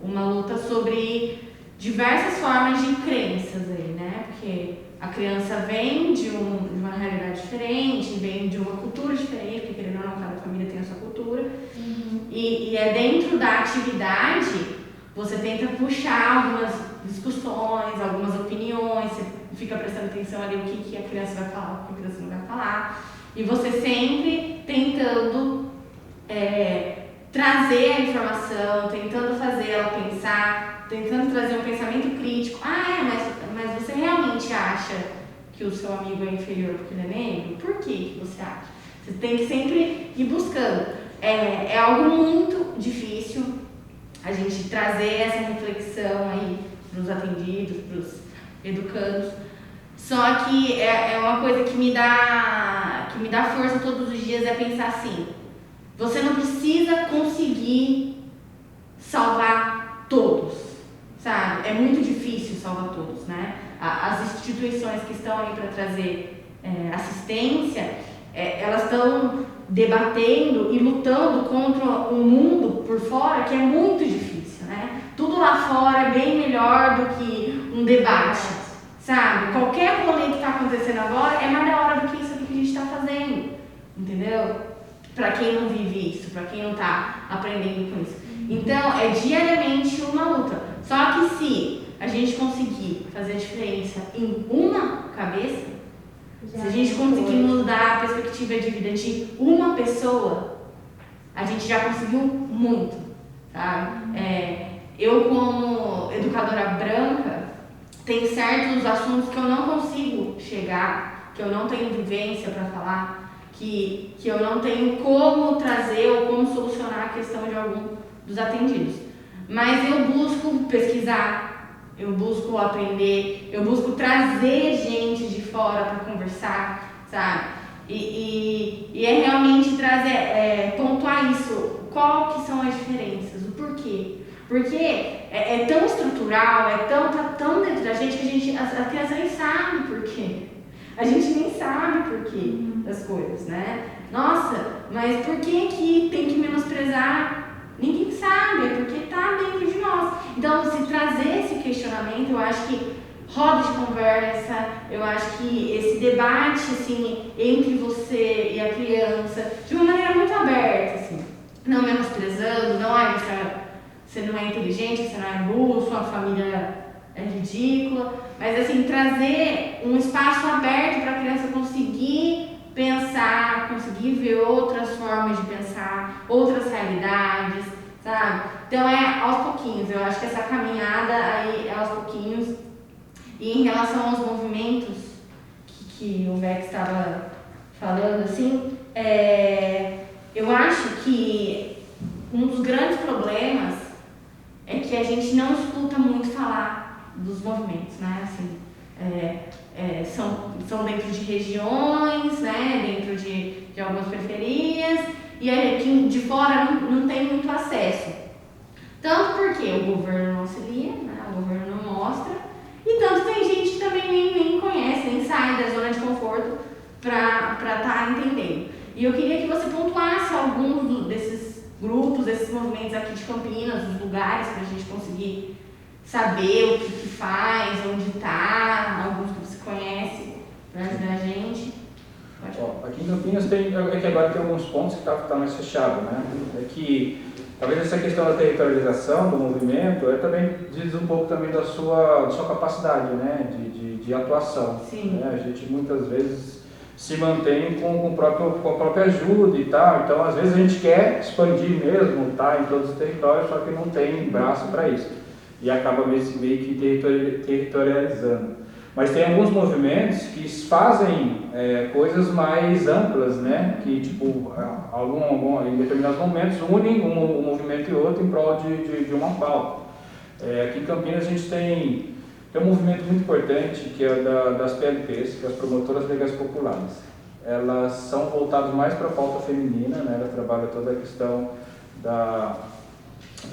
Uma luta sobre diversas formas de crenças aí, né? Porque a criança vem de uma realidade diferente, vem de uma cultura diferente, porque querendo ou não, cada família tem a sua cultura. E dentro da atividade, você tenta puxar algumas discussões, algumas opiniões, você fica prestando atenção ali o que a criança vai falar, o que a criança não vai falar. E você sempre tentando trazer a informação, tentando fazer ela pensar, tentando trazer um pensamento crítico. Mas você realmente acha que o seu amigo é inferior porque ele é negro? Por que você acha? Você tem que sempre ir buscando. é algo muito difícil a gente trazer essa reflexão aí para os atendidos, para os educandos. Só que é uma coisa que me dá força todos os dias, é pensar assim, você não precisa conseguir salvar todos, sabe? É muito difícil salvar todos, né? As instituições que estão aí para trazer assistência, elas estão debatendo e lutando contra um mundo por fora que é muito difícil, né? Tudo lá fora é bem melhor do que um debate, sabe? Qualquer rolê que está acontecendo agora é mais da hora do que isso aqui que a gente está fazendo, entendeu? Para quem não vive isso, para quem não está aprendendo com isso. Então, é diariamente uma luta. Só que se a gente conseguir fazer a diferença em uma cabeça, se a gente conseguir mudar a perspectiva de vida de uma pessoa, a gente já conseguiu muito, sabe? Eu, como educadora branca, tem certos assuntos que eu não consigo chegar, que eu não tenho vivência para falar, que eu não tenho como trazer ou como solucionar a questão de algum dos atendidos. Mas eu busco pesquisar, eu busco aprender, eu busco trazer gente de fora para conversar, sabe? E é realmente trazer, pontuar isso, qual que são as diferenças, o porquê. Porque é tão estrutural, tá tão dentro da gente que a criança nem sabe por quê. A gente nem sabe por quê das coisas, né? Nossa, mas por que tem que menosprezar? Ninguém sabe, é porque tá dentro de nós. Então, se trazer esse questionamento, eu acho que roda de conversa, eu acho que esse debate, assim, entre você e a criança, de uma maneira muito aberta, assim, não menosprezando, não, você não é inteligente, você não é burro, sua família é ridícula, mas assim, trazer um espaço aberto para a criança conseguir pensar, conseguir ver outras formas de pensar, outras realidades, sabe? Então é aos pouquinhos, eu acho que essa caminhada aí é aos pouquinhos. E em relação aos movimentos que o Vex estava falando, assim, eu acho que um dos grandes problemas é que a gente não escuta muito falar dos movimentos, né? Assim, são dentro de regiões, né? Dentro de algumas periferias, e aqui de fora não tem muito acesso. Tanto porque o governo não auxilia, né? O governo não mostra, e tanto tem gente que também nem conhece, nem sai da zona de conforto para estar entendendo. E eu queria que você pontuasse alguns desses grupos, desses movimentos aqui de Campinas, os lugares para a gente conseguir saber o que faz, onde está, alguns que você conhece, para ajudar a gente. Aqui em Campinas que agora tem alguns pontos que tá mais fechado, né? É que talvez essa questão da territorialização do movimento também diz um pouco também da sua capacidade, né? de atuação. Sim. Né? A gente muitas vezes se mantém com a própria ajuda e tal, então às vezes a gente quer expandir mesmo, tá, em todos os territórios, só que não tem braço para isso, e acaba meio que territorializando. Mas tem alguns movimentos que fazem coisas mais amplas, né, que tipo, em determinados momentos unem um movimento e outro em prol de uma pauta. Aqui em Campinas a gente tem um movimento muito importante que é das PLPs, que é as Promotoras Legais Populares. Elas são voltadas mais para a pauta feminina, né? Elas trabalham toda a questão da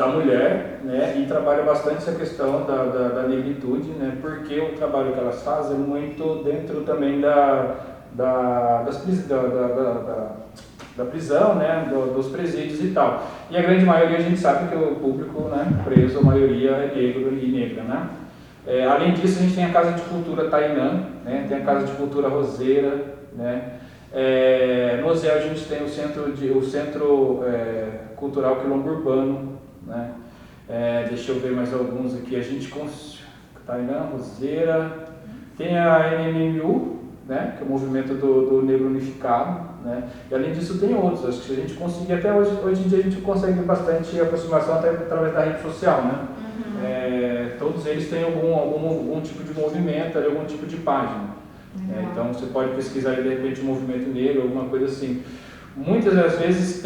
mulher, né? E trabalham bastante essa questão da negritude, né? Porque o trabalho que elas fazem é muito dentro também da prisão, né? Dos presídios e tal. E a grande maioria a gente sabe que o público, né, preso, a maioria é negro e negra, né? Além disso, a gente tem a Casa de Cultura Tainã, né? Tem a Casa de Cultura Roseira, né? No Zéu a gente tem o Centro Cultural Quilombo Urbano, né? Deixa eu ver mais alguns aqui. A gente Tainã, Roseira, tem a NMU, né? Que é o Movimento do Negro Unificado, né? E além disso tem outros. Acho que a gente conseguir até hoje em dia a gente consegue bastante aproximação até através da rede social, né? Todos eles têm algum tipo de movimento, algum tipo de página. Então você pode pesquisar de repente o movimento negro, alguma coisa assim. muitas das vezes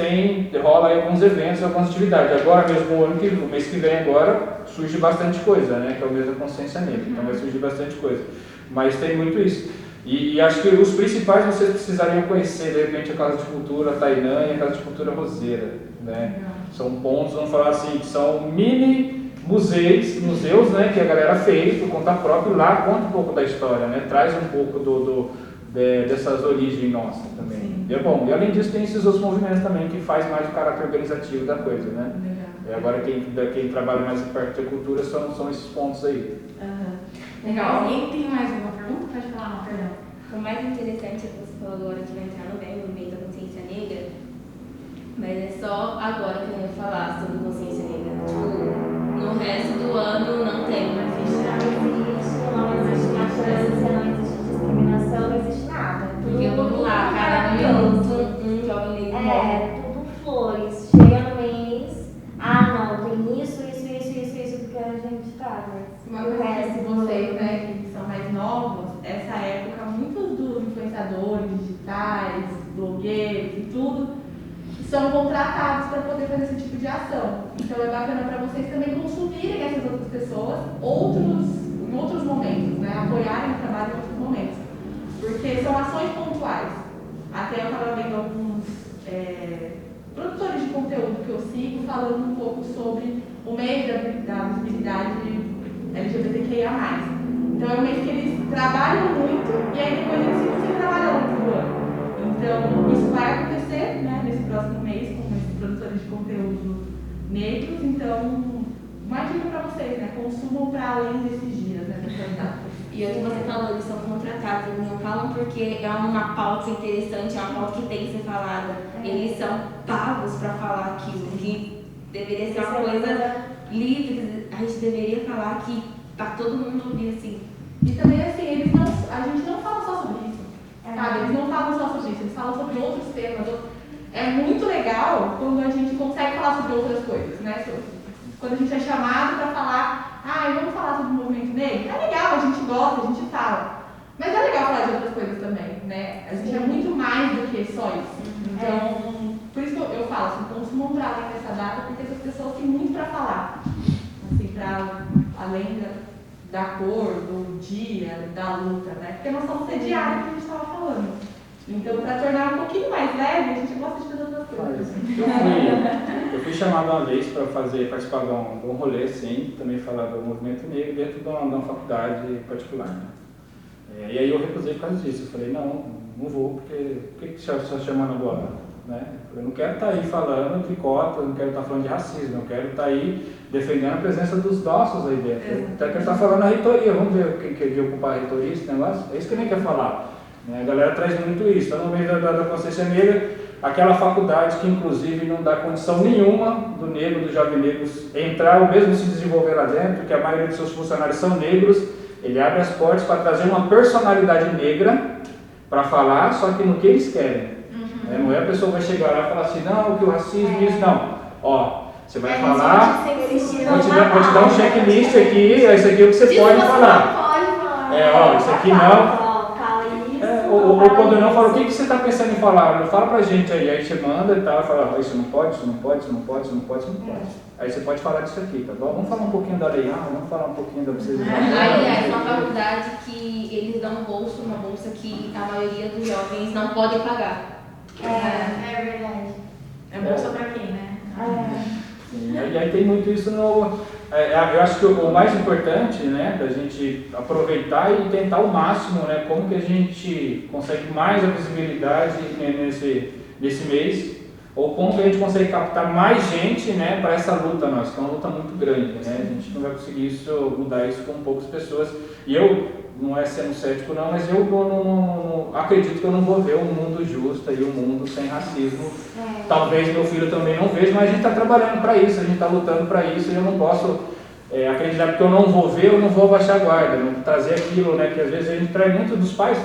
rola aí alguns eventos, algumas atividades. Agora mesmo, o mês que vem agora, surge bastante coisa, né? Que é o mês da consciência negra, então vai surgir bastante coisa. Mas tem muito isso. E acho que os principais vocês precisariam conhecer, de repente, a Casa de Cultura Tainã e a Casa de Cultura Roseira, né? São pontos, vamos falar assim, que são mini museus, né? Que a galera fez por conta própria, e lá conta um pouco da história, né? Traz um pouco dessas origens nossas também. Sim. E é bom. E além disso tem esses outros movimentos também que faz mais o caráter organizativo da coisa, né? Agora quem trabalha mais em parte da cultura são esses pontos aí. Legal. Alguém tem mais alguma pergunta? Pode falar, não, perdão. O mais interessante é que você falou agora que vai entrar no movimento da consciência negra, mas é só agora que eu ia falar sobre consciência negra. Tipo, no resto do ano não tem. Não existe tolerância, não existe discriminação, não existe nada. Porque vamos lá, cada minuto um jovem negro morre. Tudo flores. Chega no mês, não, tem isso, porque a gente tá, mas uma coisa que vocês, né, que são mais novos, essa época, muitos dos influenciadores digitais, blogueiros e tudo, são contratados para poder fazer esse tipo de ação. Então é bacana para vocês também consumirem essas outras pessoas em outros momentos, né, apoiarem o trabalho em outros momentos. Porque são ações pontuais. Até eu estava vendo alguns produtores de conteúdo que eu sigo falando um pouco sobre o mês da visibilidade LGBTQIA+. Então é um mês que eles trabalham muito e aí depois eles ficam sem trabalhar ao longo do ano. Então isso vai acontecer, né, nesse próximo mês com esses produtores de conteúdo negros. Então, uma dica para vocês, né, consumam para além desses dias, né, dessas datas. E o que você falou, eles são contratados, eles não falam porque é uma pauta interessante, é uma pauta que tem que ser falada. Eles são pagos para falar aquilo, que deveria ser uma coisa livre, a gente deveria falar que para todo mundo ouvir assim. E também assim, a gente não fala só sobre isso, sabe? Eles não falam só sobre isso, eles falam sobre outros temas. É muito legal quando a gente consegue falar sobre outras coisas, né? Quando a gente é chamado para falar, vamos falar sobre o movimento negro? É legal, a gente gosta, a gente fala. Mas é legal falar de outras coisas também, né? A gente é muito mais do que só isso. Então, por isso que eu falo, assim, consumam para além dessa data, porque essas pessoas têm muito para falar. Assim, para além da cor, do dia, da luta, né? Porque nós somos sediários que a gente estava falando. Então, para tornar um pouquinho mais leve, a gente gosta de fazer outras coisas. Eu fui chamado uma vez para participar de um rolê, assim, também falar do movimento negro dentro de uma faculdade particular, né? E aí eu recusei por causa disso. Eu falei, não vou, porque por que você está chamando agora? Né? Eu não quero estar aí falando de cota, eu não quero estar falando de racismo, eu quero estar aí defendendo a presença dos nossos aí dentro. Eu até quero estar falando a reitoria, vamos ver quem quer ocupar a reitoria, esse negócio? É isso que eu nem quero falar. A galera traz muito isso. Então, no meio da consciência negra, aquela faculdade que, inclusive, não dá condição nenhuma do negro, do jovem negro, entrar ou mesmo se desenvolver lá dentro, que a maioria dos seus funcionários são negros, ele abre as portas para trazer uma personalidade negra para falar, só que no que eles querem. Não é a pessoa que vai chegar lá e falar assim, não, que o racismo, isso, não. Ó, você vai falar, vou te dar um checklist aqui, isso aqui é o que você pode falar. Isso aqui não. Ou quando não, fala, o que você está pensando em falar? Fala pra gente aí você manda e tal, fala, isso não pode. Aí você pode falar disso aqui, tá bom? Vamos falar um pouquinho da lei, vamos falar um pouquinho da vocês. Aliás, uma faculdade que eles dão uma bolsa que a maioria dos jovens não podem pagar. É verdade. É bolsa pra quem, né? Sim, e aí tem muito isso eu acho que o mais importante, né, da gente aproveitar e tentar ao máximo, né, como que a gente consegue mais a visibilidade nesse mês, ou como que a gente consegue captar mais gente, né, para essa luta nossa, que é uma luta muito grande, né, a gente não vai conseguir mudar isso com poucas pessoas, e eu, não é sendo cético não, mas eu não acredito que eu não vou ver um mundo justo e um mundo sem racismo. Talvez meu filho também não veja, mas a gente está trabalhando para isso, a gente está lutando para isso, e eu não posso acreditar porque eu não vou ver, eu não vou abaixar a guarda, não trazer aquilo, né, que às vezes a gente traz muito dos pais,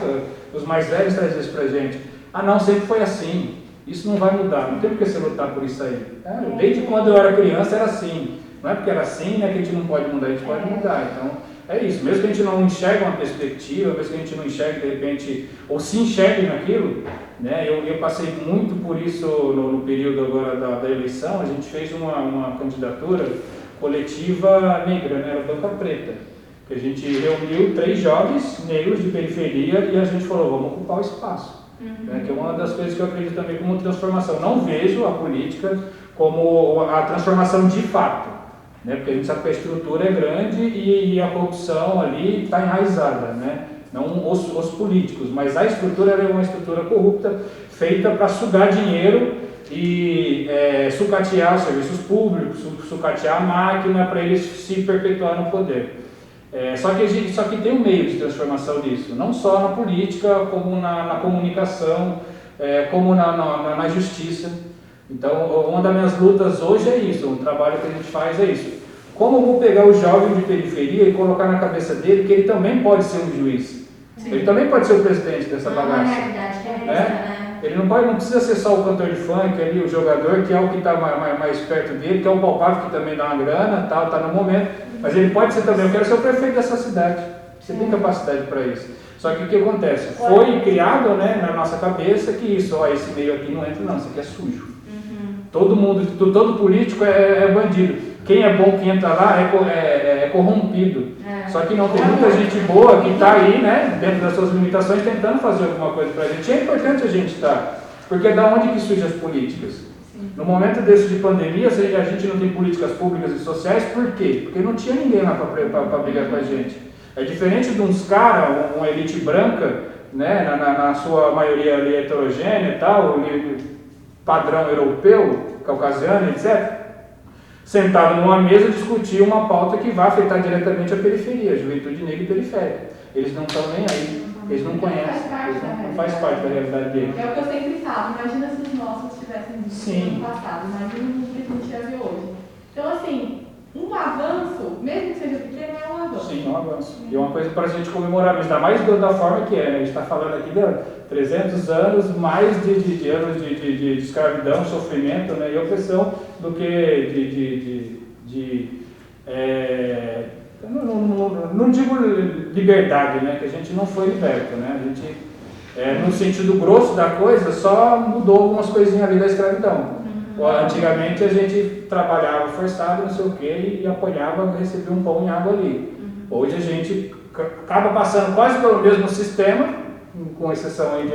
os mais velhos trazem isso para a gente. Não, sempre foi assim, isso não vai mudar, não tem por que você lutar por isso aí. Desde quando eu era criança era assim, não é porque era assim, né, que a gente não pode mudar, a gente pode mudar. Então, é isso, mesmo que a gente não enxergue uma perspectiva, mesmo que a gente não enxergue de repente, ou se enxergue naquilo, né? Eu passei muito por isso no período agora da eleição. A gente fez uma candidatura coletiva negra, né? Era Banca Preta, que a gente reuniu 3 jovens negros de periferia e a gente falou, vamos ocupar o espaço, né? Que é uma das coisas que eu acredito também como transformação. Não vejo a política como a transformação de fato, né? Porque a gente sabe que a estrutura é grande e a corrupção ali está enraizada, né? Não os políticos, mas a estrutura é uma estrutura corrupta, feita para sugar dinheiro e sucatear os serviços públicos, sucatear a máquina para eles se perpetuar no poder. Só que tem um meio de transformação disso, não só na política, como na comunicação, como na justiça. Então, uma das minhas lutas hoje é isso, um trabalho que a gente faz é isso. Como eu vou pegar o jovem de periferia e colocar na cabeça dele que ele também pode ser um juiz? Sim. Ele também pode ser o presidente dessa bagaça. É uma realidade realista, né? Ele não precisa ser só o cantor de funk ali, o jogador, que é o que está mais perto dele, que é o palpável, que também dá uma grana, tal, tá no momento. Mas ele pode ser também, eu quero ser o prefeito dessa cidade. Você tem capacidade para isso. Só que o que acontece? Foi criado, né, na nossa cabeça que isso, esse meio aqui não entra não, isso aqui é sujo. Todo político é bandido. Quem é bom que entra lá é corrompido. Só que não tem muita gente boa que está aí, né, dentro das suas limitações, tentando fazer alguma coisa para a gente. É importante a gente estar, porque é da onde que surgem as políticas. Sim. No momento desse de pandemia, a gente não tem políticas públicas e sociais, por quê? Porque não tinha ninguém lá para brigar com a gente. É diferente de uns caras, uma elite branca, né, na sua maioria ali heterogênea e tal, padrão europeu, caucasiano, etc., sentado numa mesa discutir uma pauta que vai afetar diretamente a periferia, a juventude negra e periférica. Eles não estão nem aí, eles não conhecem, não faz parte da realidade deles. É o que eu sempre falo, imagina se os nossos tivessem visto no passado, imagina o que a gente ia ver hoje. Então, assim, um avanço, mesmo que seja pequeno, é um avanço. Sim, é um avanço. E é uma coisa para a gente comemorar, mas ainda mais da forma que é, né? A gente está falando aqui de 300 anos, mais de anos de escravidão, sofrimento, né, e opressão, do que não digo liberdade, né, que a gente não foi liberto, né, a gente, no sentido grosso da coisa, só mudou algumas coisinhas ali da escravidão. Antigamente a gente trabalhava forçado, não sei o que, e apanhava, recebia um pão e água ali. Hoje a gente acaba passando quase pelo mesmo sistema, com exceção aí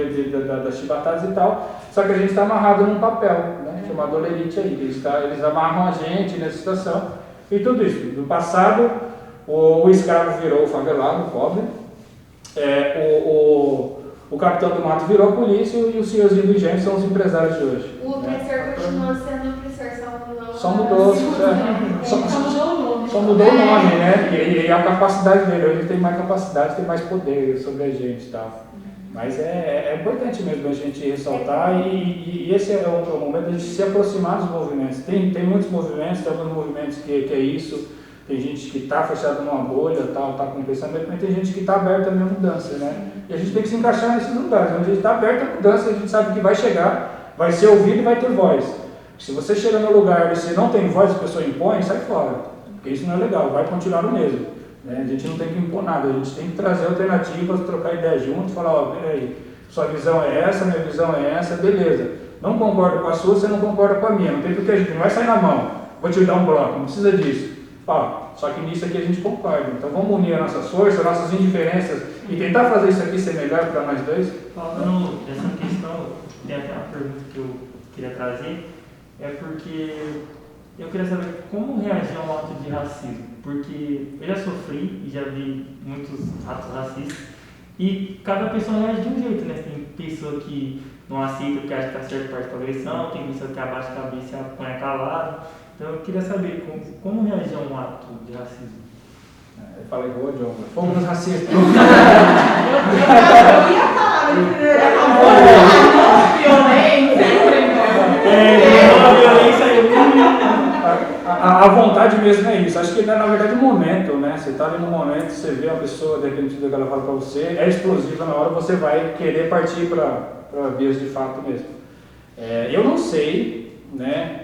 das chibatadas e tal, só que a gente está amarrado num papel, né, chamado olerite aí. Eles amarram a gente nessa situação e tudo isso. No passado, o escravo virou o favelado, o pobre, o capitão do mato virou a polícia e o senhorzinho do engenho são os empresários de hoje. O opressor continua sendo opressor, só mudou o nome, né? E a capacidade dele. Hoje ele tem mais capacidade, tem mais poder sobre a gente e tal. Mas é importante mesmo a gente ressaltar e esse é o momento de a gente se aproximar dos movimentos. Tem muitos movimentos, tem alguns movimentos que é isso, tem gente que está fechada numa bolha, está com pensamento, mas tem gente que está aberta à minha mudança, né? E a gente tem que se encaixar nesses lugares, onde a gente está aberto à mudança, a gente sabe que vai chegar, vai ser ouvido e vai ter voz. Se você chega no lugar e você não tem voz, a pessoa impõe, sai fora, porque isso não é legal, vai continuar no mesmo. A gente não tem que impor nada, a gente tem que trazer alternativas, trocar ideia junto, falar, peraí, sua visão é essa, minha visão é essa, beleza. Não concordo com a sua, você não concorda com a minha, não tem porque a gente não vai sair na mão, vou te dar um bloco, não precisa disso. Só que nisso aqui a gente concorda, então vamos unir as nossas forças, nossas indiferenças e tentar fazer isso aqui ser melhor para nós dois. Falando dessa questão, tem até uma pergunta que eu queria trazer, é porque eu queria saber como reagir a um ato de racismo, porque eu já sofri e já vi muitos atos racistas e cada pessoa reage de um jeito, né? Tem pessoa que não aceita porque acha que está certo parte para agressão, tem pessoa que abaixa a cabeça e põe calado. Então eu queria saber como reagir a um ato de racismo. Eu falei igual o John, fomos nos racistas. Eu ia falar a vontade mesmo é isso. Acho que na verdade o momento, né? Você está ali no momento, você vê a pessoa, dependendo do que ela fala para você, é explosiva na hora, você vai querer partir para vias de fato mesmo. Eu não sei, né?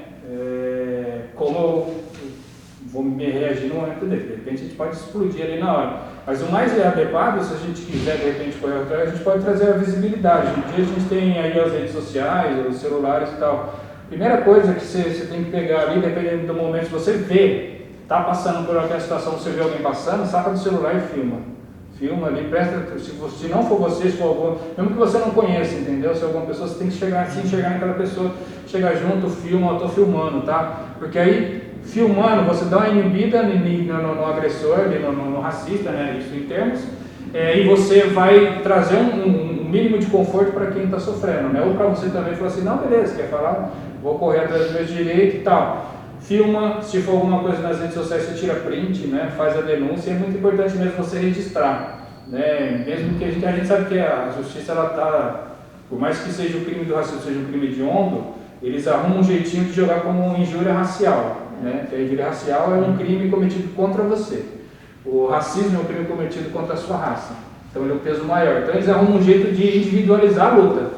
Como eu vou me reagir no momento dele. De repente a gente pode explodir ali na hora. Mas o mais adequado, se a gente quiser de repente correr atrás, a gente pode trazer a visibilidade. Hoje em dia a gente tem aí as redes sociais, os celulares e tal. Primeira coisa que você tem que pegar ali, dependendo do momento, se você vê, está passando por aquela situação, você vê alguém passando, saca do celular e filma. Filma ali, presta, se não for você, se for algum, mesmo que você não conheça, entendeu? Se alguma pessoa, você tem que chegar assim, enxergar naquela pessoa, chegar junto, filma, eu tô filmando, tá? Porque aí, filmando, você dá uma inibida no agressor, ali, no racista, né? Isso em termos, e você vai trazer um mínimo de conforto para quem está sofrendo, né? Ou para você também falar assim, não, beleza, quer falar? Vou correr atrás dos meus direitos e tal. Filma, se for alguma coisa nas redes sociais, você tira print, né? Faz a denúncia, é muito importante mesmo você registrar, né? Mesmo que a gente sabe que a justiça, ela tá, por mais que seja o crime do racismo, seja um crime hediondo, eles arrumam um jeitinho de jogar como injúria racial, né? Que a injúria racial é um crime cometido contra você. O racismo é um crime cometido contra a sua raça, então ele é o peso maior. Então eles arrumam um jeito de individualizar a luta.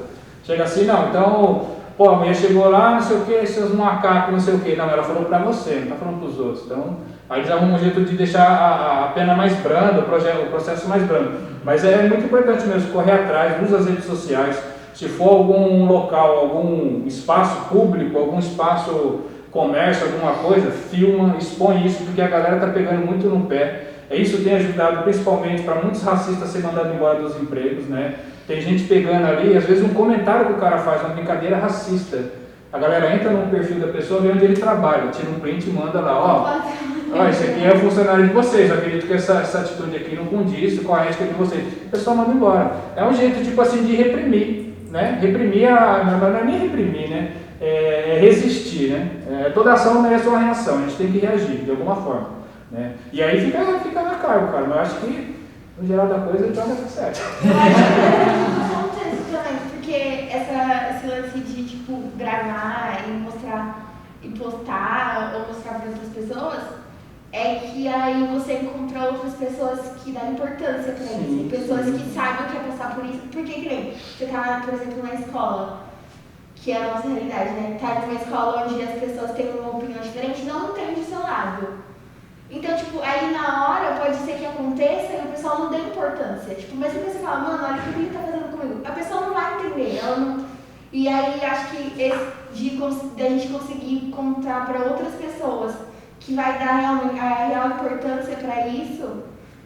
Chega assim, não, então... Pô, a mulher chegou lá, não sei o que, seus macacos, não sei o que. Não, ela falou pra você, não está falando para os outros. Então, aí eles arrumam um jeito de deixar a pena mais branda, o processo mais brando. Mas é muito importante mesmo correr atrás, usa as redes sociais. Se for algum local, algum espaço público, algum espaço comércio, alguma coisa, filma, expõe isso, porque a galera está pegando muito no pé. Isso tem ajudado principalmente para muitos racistas ser mandados embora dos empregos, né? Tem gente pegando ali, às vezes um comentário que o cara faz, uma brincadeira racista. A galera entra no perfil da pessoa, vê onde ele trabalha, tira um print e manda lá, ó, esse aqui é o funcionário de vocês, eu acredito que essa atitude aqui não condiz com a ética de vocês. A pessoa manda embora. É um jeito, tipo assim, de reprimir, né? Reprimir, não é nem reprimir, né? É resistir, né? Toda ação merece uma reação, a gente tem que reagir de alguma forma, né? E aí fica na cargo, cara, mas eu acho que no geral da coisa então vai dar certo. Eu acho que é um contexto também, porque esse lance de tipo gravar e mostrar e postar ou mostrar para outras pessoas é que aí você encontra outras pessoas que dão importância para isso, pessoas que sabem o que é passar por isso, porque que nem você tá, por exemplo, na escola, que é a nossa realidade, né? Tá numa escola onde as pessoas têm uma opinião diferente, não entende o seu lado. Então, tipo, aí na hora pode ser que aconteça e o pessoal não dê importância. Tipo, mas se você fala, mano, olha o que ele tá fazendo comigo, a pessoa não vai entender, ela não... E aí acho que a gente conseguir contar para outras pessoas que vai dar realmente a real importância para isso,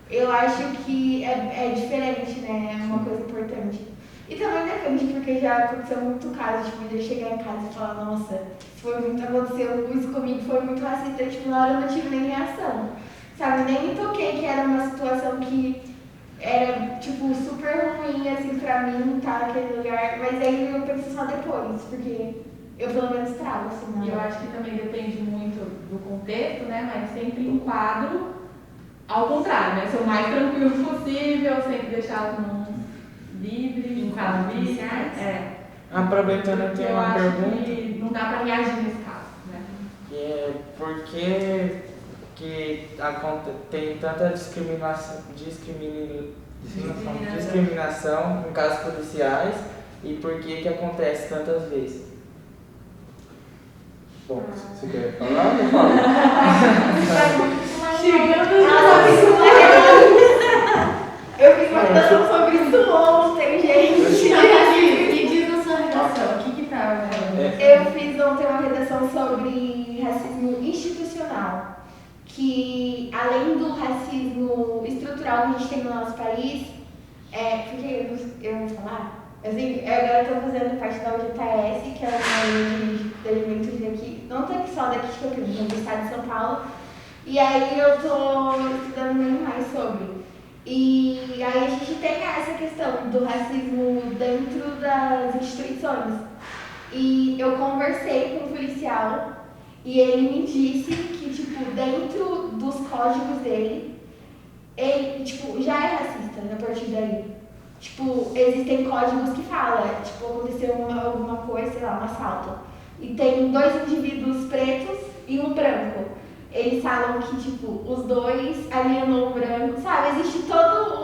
eu acho que é diferente, né? É uma coisa importante. E também depende, porque já aconteceu muito caso, tipo, de eu chegar em casa e falar, nossa, aconteceu isso comigo, foi muito racista, tipo, na hora eu não tive nem reação, sabe, nem me toquei que era uma situação que era, tipo, super ruim, assim, pra mim, estar naquele lugar, mas aí eu penso só depois, porque eu pelo menos trago, assim, né? Eu acho que também depende muito do contexto, né, mas sempre enquadro ao contrário, né, ser o mais tranquilo possível, sempre deixar os livre, enquadro livre, Aproveitando, eu tenho uma pergunta. Que não dá para reagir nesse caso, né? Por que tem tanta discriminação em casos policiais e por que acontece tantas vezes? Bom, você quer falar ou fala? Eu fiz uma redação sobre isso ontem, gente. Me diz na sua redação, o que tá? Eu fiz ontem uma redação sobre racismo institucional, que além do racismo estrutural que a gente tem no nosso país, porque eu vou falar, assim, agora eu estou fazendo parte da UJS, que é uma linha de juventude aqui, não tem só daqui de Campinas, mas do estado de São Paulo, e aí eu estou estudando muito mais sobre. E aí a gente tem essa questão do racismo dentro das instituições. E eu conversei com um policial e ele me disse que, tipo, dentro dos códigos dele, ele, tipo, já é racista a partir daí. Tipo, existem códigos que falam, tipo, aconteceu alguma coisa, sei lá, um assalto. E tem 2 indivíduos pretos e um branco. Eles falam que, tipo, os 2 alienou o branco, sabe? Existe todo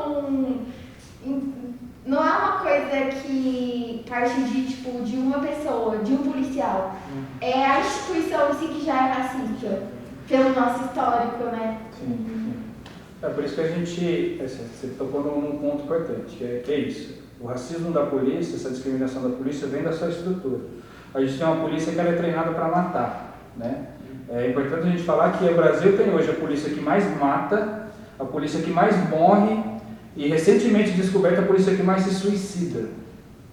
não é uma coisa que parte de uma pessoa, de um policial. É a instituição em si que já é racista. pelo nosso histórico, né? Sim, sim. É por isso que a gente, você tocou num ponto importante, que é isso. O racismo da polícia, essa discriminação da polícia vem da sua estrutura. A gente tem uma polícia que ela é treinada para matar, né? É importante a gente falar que o Brasil tem hoje a polícia que mais mata, a polícia que mais morre e recentemente descoberta a polícia que mais se suicida.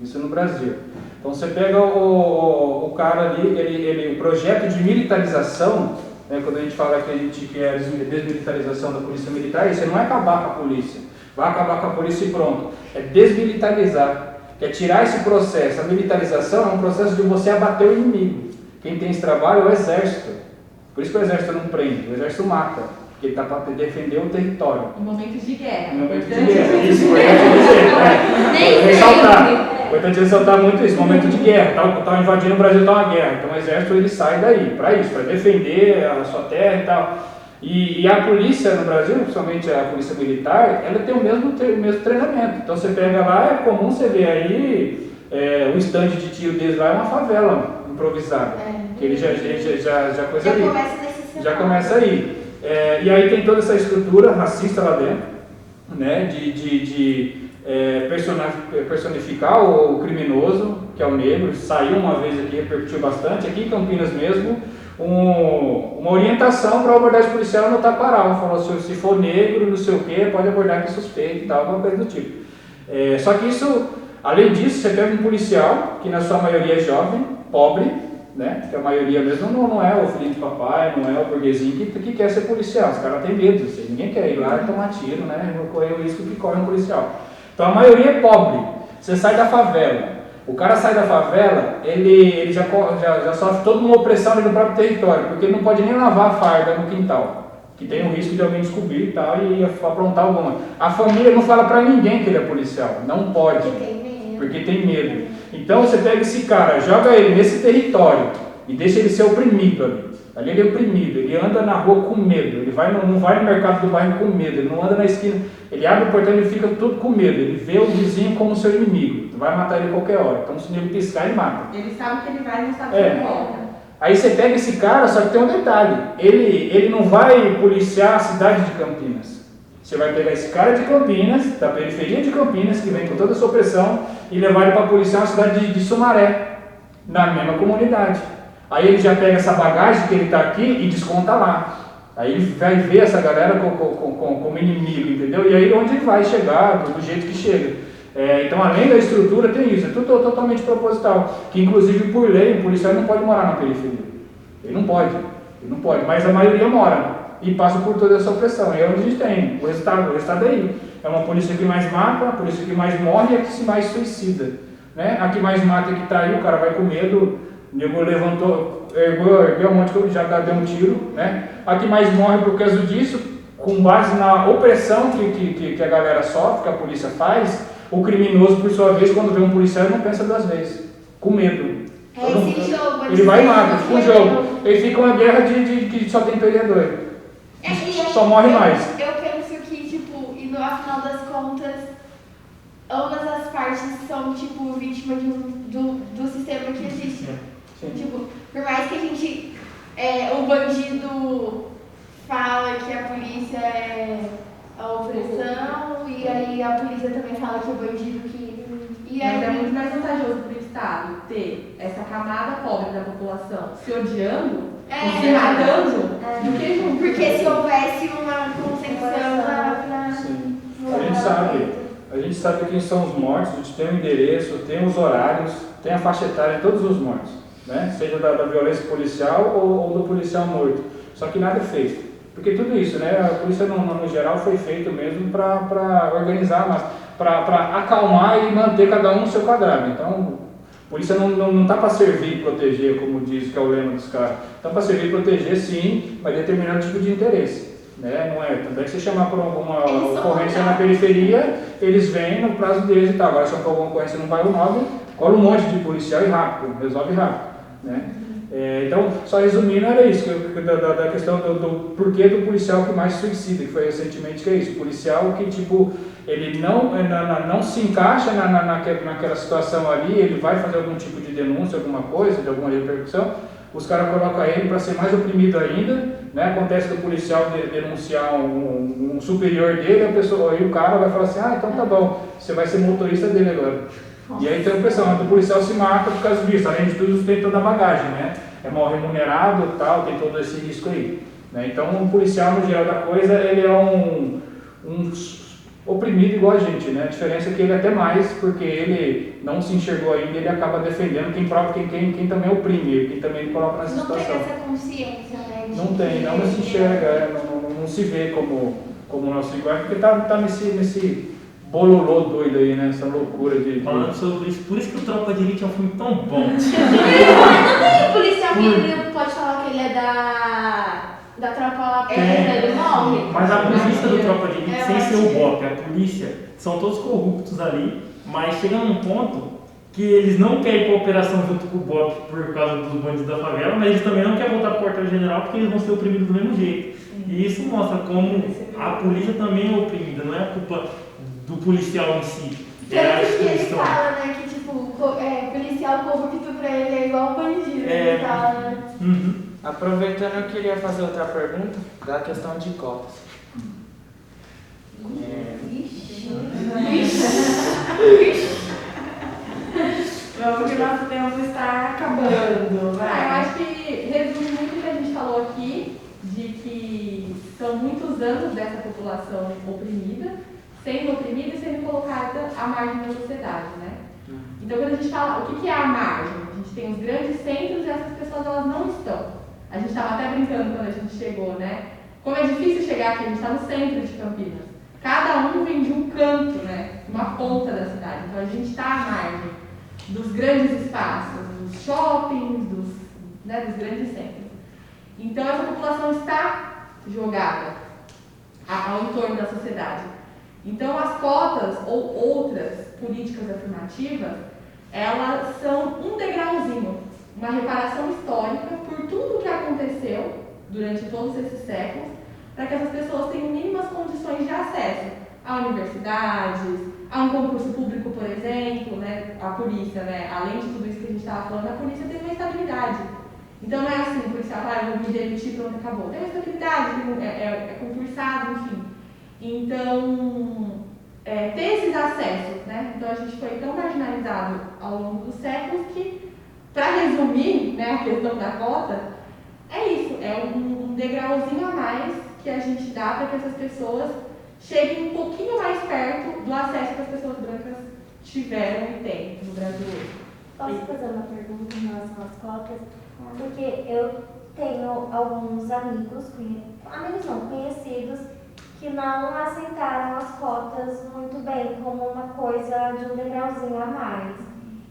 Isso no Brasil. Então você pega o cara ali, o projeto de militarização, né, quando a gente fala que a gente quer desmilitarização da polícia militar, isso não é acabar com a polícia, vai acabar com a polícia e pronto. É desmilitarizar, é tirar esse processo. A militarização é um processo de você abater o inimigo. Quem tem esse trabalho é o exército. Por isso que o exército não prende, o exército mata, porque ele está para defender o território. Em momentos de guerra. Em momentos de guerra, isso, importante dizer. Importante ressaltar muito isso, momento de guerra, tá invadindo o Brasil, está uma guerra, então o exército ele sai daí, para isso, para defender a sua terra e tal. E a polícia no Brasil, principalmente a polícia militar, ela tem o mesmo treinamento. Então você pega lá, é comum você ver aí, o estande de tiro deles lá é uma favela improvisada, que ele já coisa ali. Já começa aí. E aí tem toda essa estrutura racista lá dentro, né, de personificar o criminoso, que é o negro. Saiu uma vez aqui, repercutiu bastante, aqui em Campinas mesmo, uma orientação para a abordagem policial no Taquaral. Falou, se for negro, não sei o que, pode abordar que suspeito e tal, alguma coisa do tipo. Só que isso, além disso, você pega um policial, que na sua maioria é jovem, pobre, né? Que a maioria mesmo não é o filho de papai, não é o burguesinho que quer ser policial. Os caras têm medo, assim, ninguém quer ir lá e tomar tiro, né? Não correr o risco que corre um policial. Então a maioria é pobre. Você sai da favela. O cara sai da favela, ele já sofre toda uma opressão ali no próprio território, porque ele não pode nem lavar a farda no quintal, que tem o risco de alguém descobrir e tal e aprontar alguma. A família não fala pra ninguém que ele é policial, não pode, porque tem medo. Então você pega esse cara, joga ele nesse território e deixa ele ser oprimido ali. Ali ele é oprimido, ele anda na rua com medo, ele não vai no mercado do bairro com medo, ele não anda na esquina, ele abre o portão e ele fica tudo com medo, ele vê o vizinho como seu inimigo, vai matar ele a qualquer hora, então se ele piscar ele mata. Ele sabe que ele vai e não sabe que ele volta. Aí você pega esse cara, só que tem um detalhe, ele não vai policiar a cidade de Campinas. Você vai pegar esse cara de Campinas, da periferia de Campinas, que vem com toda a sua opressão, e levar ele para policiar a cidade de Sumaré, na mesma comunidade. Aí ele já pega essa bagagem que ele está aqui e desconta lá. Aí ele vai ver essa galera como inimigo, entendeu? E aí onde ele vai chegar, do jeito que chega. Então, além da estrutura, tem isso. É tudo totalmente proposital. Que, inclusive, por lei, o policial não pode morar na periferia. Ele não pode. Mas a maioria mora. E passa por toda essa opressão. E é onde a gente tem. O resultado é aí. É uma polícia que mais mata, a polícia que mais morre e a que mais suicida. Né? A que mais mata é que está aí, o cara vai com medo. O nego levantou, ergueu um monte de coisa, já deu um tiro, né? A que mais morre por causa disso, com base na opressão que a galera sofre, que a polícia faz, o criminoso, por sua vez, quando vê um policial, não pensa duas vezes, com medo. Ele vai e mata, fica um jogo. Ele fica uma guerra de que só tem perdedor. Só morre mais. Eu penso que, tipo, e no final das contas, ambas as partes são, tipo, vítimas do sistema que existe. Tipo, por mais que a gente, o bandido fala que a polícia é a opressão, e aí a polícia também fala que o bandido que... Mas é muito mais vantajoso para o Estado ter essa camada pobre da população se odiando, se matando, do que junto. Porque se houvesse uma concepção Sim. A gente sabe quem são os mortos, a gente tem o endereço, tem os horários, tem a faixa etária de todos os mortos. Né? Seja da violência policial ou do policial morto. Só que nada é feito. Porque tudo isso, né? A polícia no geral foi feito mesmo para organizar, mas para acalmar e manter cada um no seu quadrado. Então, a polícia não está para servir e proteger, como diz que é o lema dos caras. Está para servir e proteger, sim, mas determinado tipo de interesse. Né? Não é, também que você chamar por alguma ocorrência na periferia, eles vêm no prazo deles e tal. Agora, se for alguma ocorrência no bairro nobre, cola um monte de policial e rápido, resolve rápido. Né? Então, só resumindo, era isso, da questão do porquê do policial que mais suicida, que foi recentemente, que é isso, o policial que, tipo, ele não se encaixa naquela situação ali, ele vai fazer algum tipo de denúncia, alguma coisa, de alguma repercussão, os caras colocam ele para ser mais oprimido ainda, Não é? Acontece do policial denunciar um superior dele, a pessoa, aí o cara vai falar assim, então tá bom, você vai ser motorista dele agora. E aí tem a impressão, o policial se mata por causa disso, além de tudo tem toda a bagagem, né? É mal remunerado e tal, tem todo esse risco aí. Né? Então o policial, no geral da coisa, ele é um oprimido igual a gente, né? A diferença é que ele é até mais, porque ele não se enxergou ainda, ele acaba defendendo quem também oprime, quem também coloca nessa Não situação. tem essa consciência, né? Não tem, não se enxerga, não se vê como nosso igual, porque tá nesse bololô doido aí, né? Essa loucura de... Falando sobre isso, por isso que o Tropa de Elite é um filme tão bom. Não tem policial que ele pode falar que ele é da tropa lá perto, ele morre. Mas a polícia do Tropa de Elite, sem ser o BOP, a polícia, são todos corruptos ali, mas chega num ponto que eles não querem ir para a operação junto com o BOP por causa dos bandidos da favela, mas eles também não querem voltar para o quartel-general porque eles vão ser oprimidos do mesmo jeito. E isso mostra como a polícia também é oprimida, não é a culpa do policial em si. Tanto que ele fala, né, que tipo, policial corrupto pra ele é igual bandido, ele fala, né? Aproveitando, eu queria fazer outra pergunta da questão de cotas. Porque nosso tempo está acabando. Eu acho que resume muito o que a gente falou aqui, de que são muitos anos dessa população oprimida, sendo oprimida e sendo colocada à margem da sociedade, né? Então, quando a gente fala, o que é a margem? A gente tem os grandes centros e essas pessoas elas não estão. A gente estava até brincando quando a gente chegou, né? Como é difícil chegar aqui, a gente está no centro de Campinas. Cada um vem de um canto, né? Uma ponta da cidade. Então, a gente está à margem dos grandes espaços, dos shoppings, dos grandes centros. Então, essa população está jogada ao entorno da sociedade. Então, as cotas ou outras políticas afirmativas, elas são um degrauzinho, uma reparação histórica por tudo o que aconteceu durante todos esses séculos, para que essas pessoas tenham mínimas condições de acesso a universidades, a um concurso público, por exemplo, né? A polícia, né? Além de tudo isso que a gente estava falando, a polícia tem uma estabilidade. Então não é assim, o policial, eu vou me demitir, pronto, acabou. Tem uma estabilidade, é concursado, enfim. Então, ter esses acessos, né? Então a gente foi tão marginalizado ao longo dos séculos que, para resumir, né, a questão da cota, é isso, é um degrauzinho a mais que a gente dá para que essas pessoas cheguem um pouquinho mais perto do acesso que as pessoas brancas tiveram e têm no Brasil hoje. Posso fazer uma pergunta em relação às cotas? Porque eu tenho alguns amigos conhecidos, que não aceitaram as cotas muito bem, como uma coisa de um degrauzinho a mais.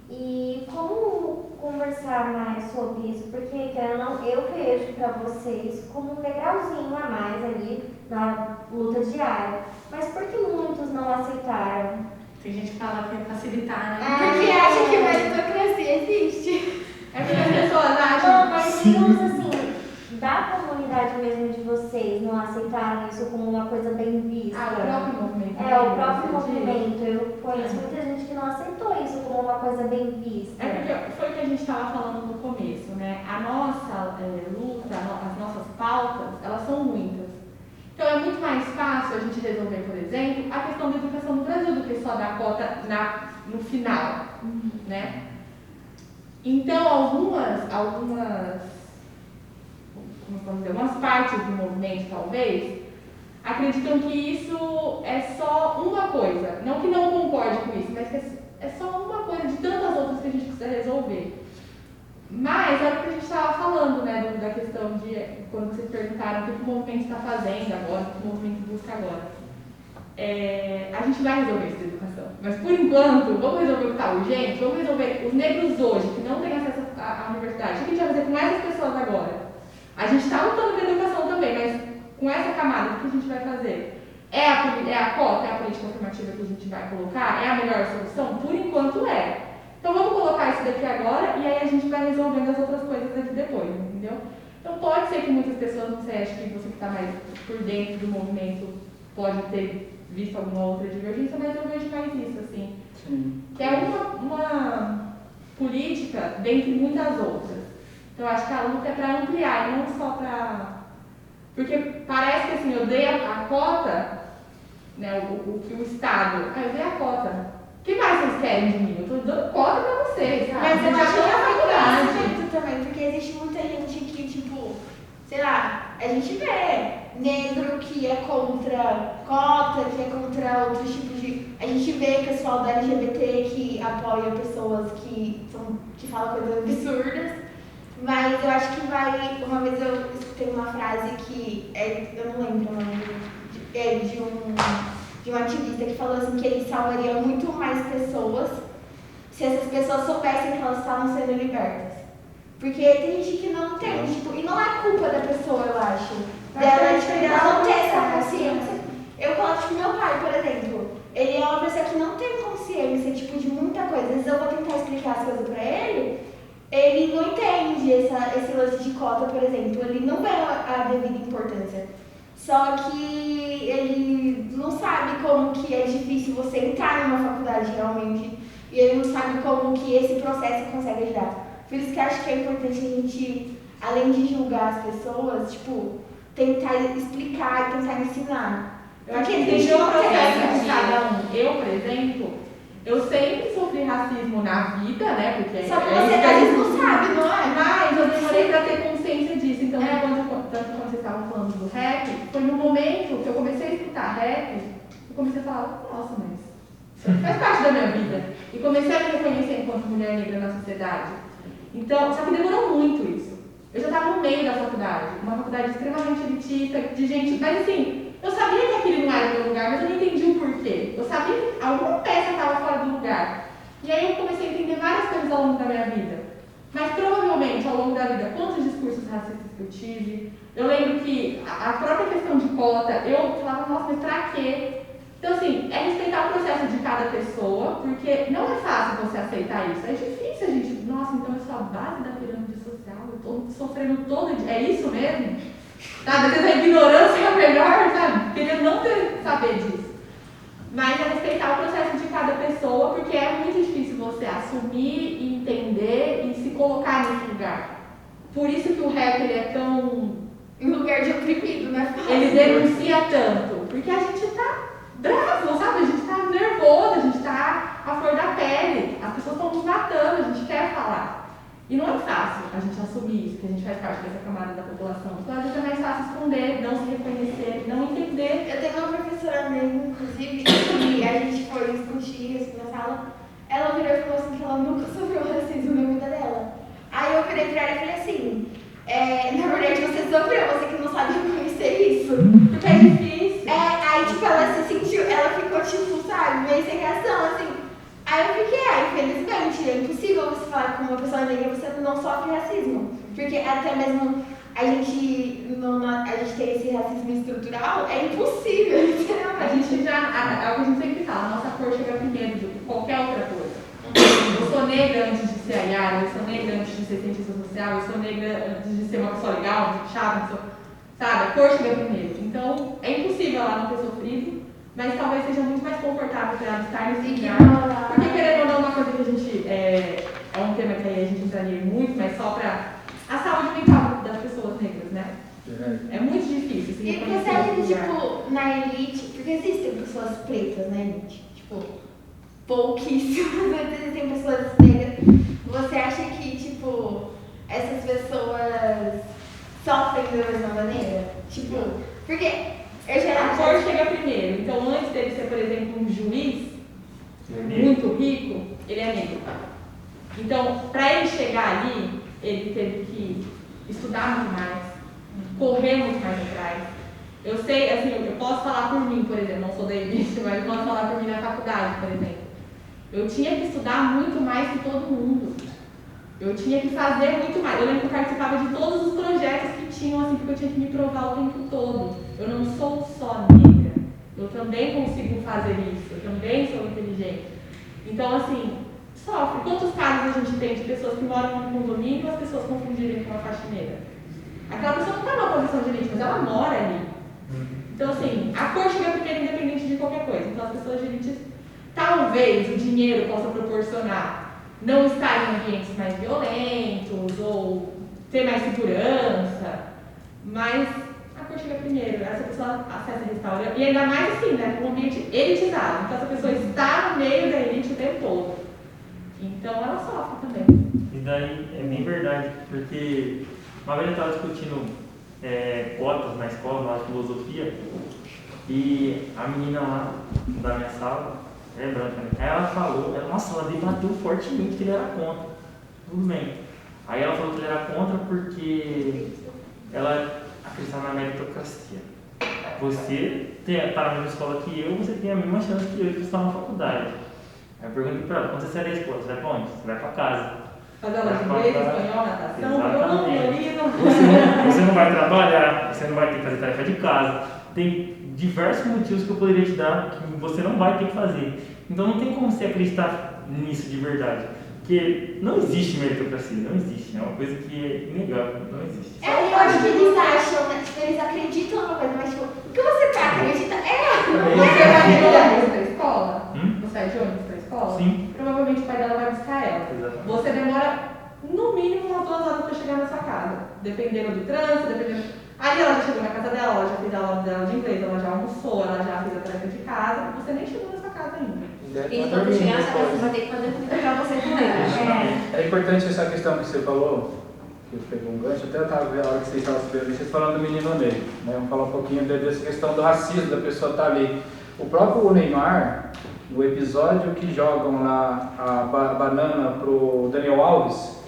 E como conversar mais sobre isso? Porque eu vejo para vocês como um degrauzinho a mais ali na luta diária. Mas por que muitos não aceitaram? Tem gente que fala que é facilitar, né? Porque acha que meritocracia existe. É porque as pessoas acham. Não, mas digamos assim, da comunidade mesmo de vocês não aceitaram isso como uma coisa bem vista? O próprio movimento. O próprio movimento. Eu conheço muita gente que não aceitou isso como uma coisa bem vista. É porque foi o que a gente estava falando no começo, né? A nossa luta, as nossas pautas, elas são muitas. Então é muito mais fácil a gente resolver, por exemplo, a questão da educação no Brasil do que só dar cota no final, né? Então algumas partes do movimento, talvez, acreditam que isso é só uma coisa. Não que não concorde com isso, mas que é só uma coisa de tantas outras que a gente precisa resolver. Mas era o que a gente estava falando, né, da questão de, quando vocês perguntaram o que o movimento está fazendo agora, o que o movimento busca agora. A gente vai resolver isso da educação. Mas, por enquanto, vamos resolver o que está urgente, vamos resolver os negros hoje, que não têm acesso à universidade. O que a gente vai fazer com essas pessoas agora? A gente está lutando pela educação também, mas com essa camada, o que a gente vai fazer? É a cota, é a política afirmativa que a gente vai colocar? É a melhor solução? Por enquanto é. Então vamos colocar isso daqui agora e aí a gente vai resolvendo as outras coisas daqui depois, entendeu? Então pode ser que muitas pessoas, não sei, acho que você que está mais por dentro do movimento pode ter visto alguma outra divergência, mas eu vejo mais isso, assim. Sim. Que é uma política dentre muitas outras. Então acho que a luta é para ampliar e não só para Porque parece que assim, eu dei a cota, né, o que o Estado, eu dei a cota. O que mais vocês querem de mim? Eu tô dando cota pra vocês, sabe? Mas eu já acho tô que na é faculdade. muito também, porque existe muita gente que, tipo, sei lá, a gente vê negro que é contra cota, que é contra outros tipos de... A gente vê pessoal da LGBT que apoia pessoas que falam coisas absurdas, mas eu acho que vai... Uma vez eu escutei uma frase que, eu não lembro o nome, de um ativista que falou assim que ele salvaria muito mais pessoas se essas pessoas soubessem que elas estavam sendo libertas. Porque tem gente que não tem, tipo, e não é culpa da pessoa, eu acho. Dela não ter essa consciência. Eu coloco, tipo, meu pai, por exemplo, ele é uma pessoa que não tem consciência, tipo, de muita coisa. Às vezes eu vou tentar explicar as coisas pra ele não entende esse lance de cota, por exemplo, ele não vê a devida importância. Só que ele não sabe como que é difícil você entrar numa faculdade realmente. E ele não sabe como que esse processo consegue ajudar. Por isso que eu acho que é importante a gente, além de julgar as pessoas, tipo, tentar explicar e tentar ensinar. Eu acho que entender o processo de cada um. Eu, por exemplo, eu sempre sofri racismo na vida, né? Porque só que você às vezes não sabe, não é? Mas eu demorei pra ter consciência disso. Então, quando vocês estavam falando do rap, foi no momento que eu comecei a escutar rap, eu comecei a falar, nossa, mas faz parte da minha vida. E comecei a me reconhecer enquanto mulher negra na sociedade. Então, só que demorou muito isso. Eu já estava no meio da faculdade, uma faculdade extremamente elitista, de gente, mas assim, eu sabia que aquele não era o meu lugar, mas eu não entendi o porquê. Eu sabia que alguma peça estava fora do lugar. E aí eu comecei a entender várias coisas ao longo da minha vida. Mas provavelmente, ao longo da vida, quantos discursos racistas que eu tive, eu lembro que a própria questão de cota, eu falava, nossa, mas pra quê? Então, assim, é respeitar o processo de cada pessoa, porque não é fácil você aceitar isso. É difícil a gente, nossa, então eu sou a base da pirâmide social, eu tô sofrendo todo dia. É isso mesmo? Sabe? Às vezes a ignorância é melhor, sabe? Queria não saber disso. Mas é respeitar o processo de cada pessoa, porque é muito difícil você assumir e entender e se colocar nesse lugar. Por isso que o rap ele é tão... Em lugar de oprimido, né? Ele denuncia tanto, porque a gente tá bravo, sabe? A gente tá nervoso, a gente tá à flor da pele, as pessoas estão nos matando, a gente quer falar. E não é fácil a gente assumir isso, que a gente faz parte dessa camada da população. Então, às vezes é mais fácil esconder, não se reconhecer, não entender. Eu tenho uma professora negra, inclusive, que a gente foi discutir isso na sala. Ela virou e falou assim que ela nunca sofreu racismo na vida dela. Aí eu virei pra ela e falei assim, na verdade você sofreu, você que não sabe reconhecer isso. Porque é difícil. Aí tipo, ela se sentiu, ela ficou tipo, sabe, meio sem reação, assim. Aí eu fiquei, infelizmente, é impossível você falar com uma pessoa negra e você não sofre racismo. Porque até mesmo a gente ter esse racismo estrutural é impossível, literalmente. A gente já, é o que a gente sempre fala, a nossa cor chega primeiro do que qualquer outra coisa. Eu sou negra antes de ser a Yara, eu sou negra antes de ser cientista social, eu sou negra antes de ser uma pessoa legal, chata, sabe? A cor chega primeiro. Então, é impossível ela não ter sofrido. Mas talvez seja muito mais confortável para ela estar nesse lugar. Porque, querendo ou não, uma coisa que a gente. É um tema que a gente entraria muito, mas só para a saúde mental das pessoas negras, né? É muito difícil. E você acha que, tipo, na elite. Porque existem pessoas pretas na elite. Tipo, pouquíssimas existem pessoas negras. Você acha que, tipo, essas pessoas sofrem da mesma maneira? Tipo, porque. A cor chega primeiro. Então, antes dele ser, por exemplo, um juiz muito rico, ele é negro. Então, para ele chegar ali, ele teve que estudar muito mais, correr muito mais atrás. Eu sei, assim, eu posso falar por mim, por exemplo, não sou da elite, mas eu posso falar por mim na faculdade, por exemplo. Eu tinha que estudar muito mais que todo mundo. Eu tinha que fazer muito mais. Eu lembro que eu participava de todos os projetos que tinham, assim, porque eu tinha que me provar o tempo todo. Eu não sou só negra. Eu também consigo fazer isso. Eu também sou inteligente. Então, assim, sofre. Quantos casos a gente tem de pessoas que moram no condomínio e as pessoas confundirem com uma faxineira? Aquela pessoa não está numa posição de elite, mas ela mora ali. Então, assim, a cor chega primeiro independente de qualquer coisa. Então, as pessoas de elite, talvez o dinheiro possa proporcionar não estar em ambientes mais violentos ou ter mais segurança, mas a cor chega primeiro, essa pessoa acessa restaurante, e ainda mais assim, né, um ambiente elitizado, então essa pessoa está no meio da elite o tempo todo. Então ela sofre também. E daí é bem verdade, porque uma vez eu estava discutindo cotas na escola, na aula de filosofia, e a menina lá da minha sala, é branca, né? Aí ela falou, nossa, ela debateu fortemente que ele era contra. Tudo bem. Aí ela falou que ele era contra porque ela acreditava na meritocracia. Você está na mesma escola que eu, você tem a mesma chance que eu de estar na faculdade. Aí eu perguntei para ela, quando você sair da escola, você vai para onde? Você vai para casa. Fazer aula de inglês, espanhol, natação, violino. Você não vai trabalhar, você não vai ter que fazer tarefa de casa. Tem diversos motivos que eu poderia te dar que você não vai ter que fazer. Então não tem como você acreditar nisso de verdade. Porque não existe meritocracia, não existe. É uma coisa que é inegável, não existe. Eu acho que eles acham, né? Tipo, eles acreditam numa coisa, mas tipo, o que você tá acreditando? Você vai de ônibus pra escola? Você vai de ônibus pra escola? Sim. Provavelmente o pai dela vai buscar ela. Exatamente. Você demora no mínimo umas 2 horas pra chegar na sua casa. Dependendo do trânsito, dependendo... Ali ela já chegou na casa dela, ela já fez a aula dela de inglês, ela já almoçou, ela já fez a tarefa de casa. Você nem chegou na sua casa ainda. E quando chegar na sua casa, você vai ter que fazer comida pra você também. É importante essa questão que você falou, que pegou um gancho, até eu estava vendo a hora que vocês estavam vocês falando do menino Ney, né? Vamos falar um pouquinho dessa questão do racismo, da pessoa estar ali. O próprio Neymar, no episódio que jogam lá a banana pro Daniel Alves,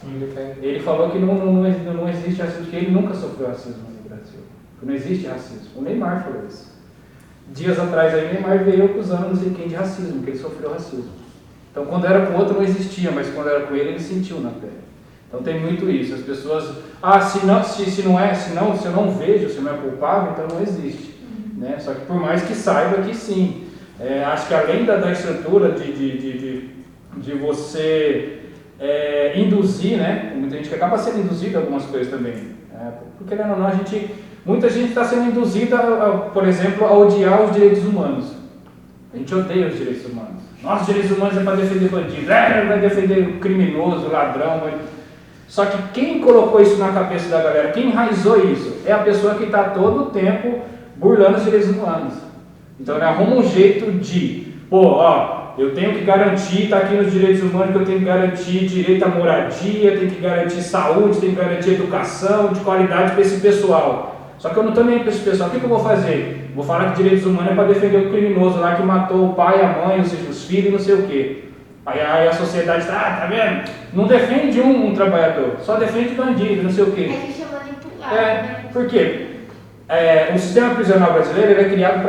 ele falou que não existe racismo, porque ele nunca sofreu racismo no Brasil. Não existe racismo. O Neymar falou isso. Dias atrás aí o Neymar veio acusando não sei quem de racismo, que ele sofreu racismo. Então quando era com o outro não existia, mas quando era com ele sentiu na pele. Então tem muito isso. As pessoas, se eu não vejo, se não é culpável, então não existe. Né? Só que por mais que saiba que sim. Acho que além da estrutura de você induzir, né? Muita gente que acaba sendo induzida a algumas coisas também. Porque não, muita gente está sendo induzida, por exemplo, a odiar os direitos humanos. A gente odeia os direitos humanos. Nossa, os direitos humanos é para defender bandido, vai defender o criminoso, o ladrão. Só que quem colocou isso na cabeça da galera, quem enraizou isso, é a pessoa que está todo o tempo burlando os direitos humanos. Então ele arruma um jeito de, eu tenho que garantir, está aqui nos direitos humanos que eu tenho que garantir direito à moradia, tenho que garantir saúde, tenho que garantir educação de qualidade para esse pessoal. Só que eu não estou nem para esse pessoal, o que eu vou fazer? Vou falar que direitos humanos é para defender o criminoso lá que matou o pai, a mãe, os filhos e não sei o quê. Aí a sociedade está, tá vendo? Não defende um trabalhador, só defende bandido, não sei o quê. A gente é manipulado. Por quê? O sistema prisional brasileiro ele é criado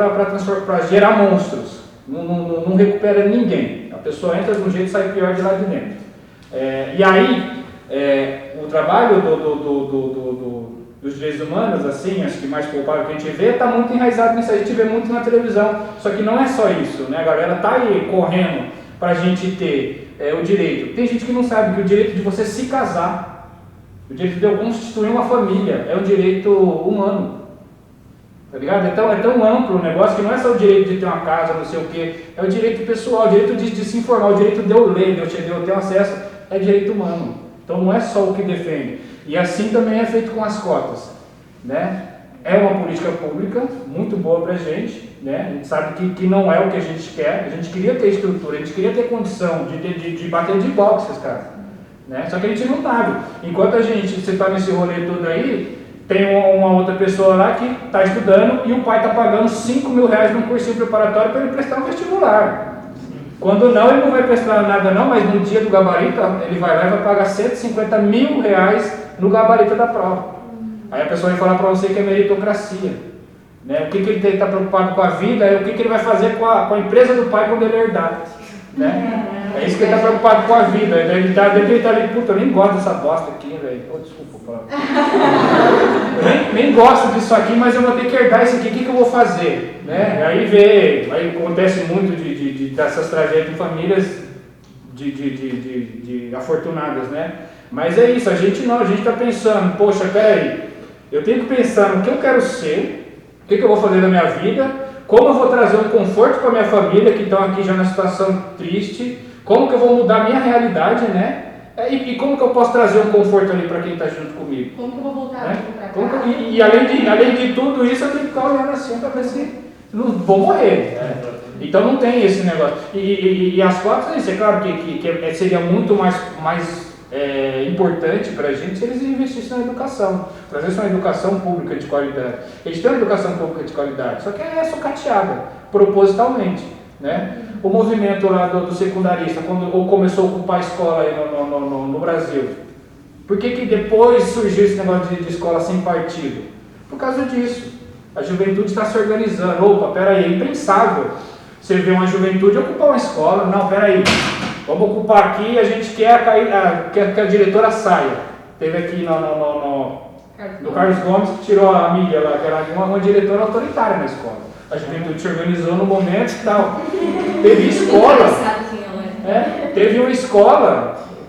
para gerar monstros. Não recupera ninguém. A pessoa entra de um jeito e sai pior de lá de dentro. E aí, o trabalho dos direitos humanos, assim, acho que mais culpável que a gente vê, está muito enraizado nisso. A gente vê muito na televisão. Só que não é só isso, né? A galera está aí correndo para a gente ter o direito. Tem gente que não sabe que o direito de você se casar, o direito de eu constituir uma família, é um direito humano. Tá ligado? Então é tão amplo o negócio que não é só o direito de ter uma casa, não sei o quê, é o direito pessoal, o direito de se informar, o direito de eu ler, de eu ter acesso, é direito humano. Então não é só o que defende. E assim também é feito com as cotas, né? É uma política pública muito boa pra gente, né? A gente sabe que não é o que a gente quer, a gente queria ter estrutura, a gente queria ter condição de bater de boxe, cara, né? Só que a gente não sabe. Enquanto você está nesse rolê todo aí, tem uma outra pessoa lá que está estudando e o pai está pagando R$5.000 num cursinho preparatório para ele prestar um vestibular. Quando não, ele não vai prestar nada não, mas no dia do gabarito, ele vai lá e vai pagar R$150.000 no gabarito da prova. Aí a pessoa vai falar para você que é meritocracia. Né? O que ele está preocupado com a vida é o que ele vai fazer com a empresa do pai quando ele herdar. Né? É isso que ele está preocupado com a vida. Ele está ali, puta, eu nem gosto dessa bosta aqui, velho. Desculpa, eu nem gosto disso aqui, mas eu vou ter que herdar isso aqui, o que eu vou fazer? Né? Aí acontece muito dessas tragédias de famílias de afortunadas, né? Mas é isso, a gente está pensando, poxa, peraí, eu tenho que pensar no que eu quero ser, o que eu vou fazer na minha vida, como eu vou trazer um conforto para minha família, que estão aqui já na situação triste, como que eu vou mudar a minha realidade, né? E como que eu posso trazer um conforto ali para quem está junto comigo? Como que eu vou voltar Né? para cá? E além de tudo isso, eu tenho que ficar olhando assim para ver se não vou morrer. Né? Então não tem esse negócio. E as fotos, isso é claro que seria muito mais importante para a gente se eles investissem na educação, trazessem uma educação pública de qualidade. Eles têm uma educação pública de qualidade, só que é sucateada, propositalmente. Né? O movimento lá do secundarista, quando começou a ocupar a escola aí no Brasil, por que depois surgiu esse negócio de escola sem partido? Por causa disso. A juventude está se organizando. Opa, peraí, é impensável você ver uma juventude ocupar uma escola. Não, peraí, vamos ocupar aqui, a gente quer que a diretora saia. Teve aqui no Carlos Gomes, que tirou a Mília lá, que era uma diretora autoritária na escola. A juventude se organizou no momento e tal. Teve escola.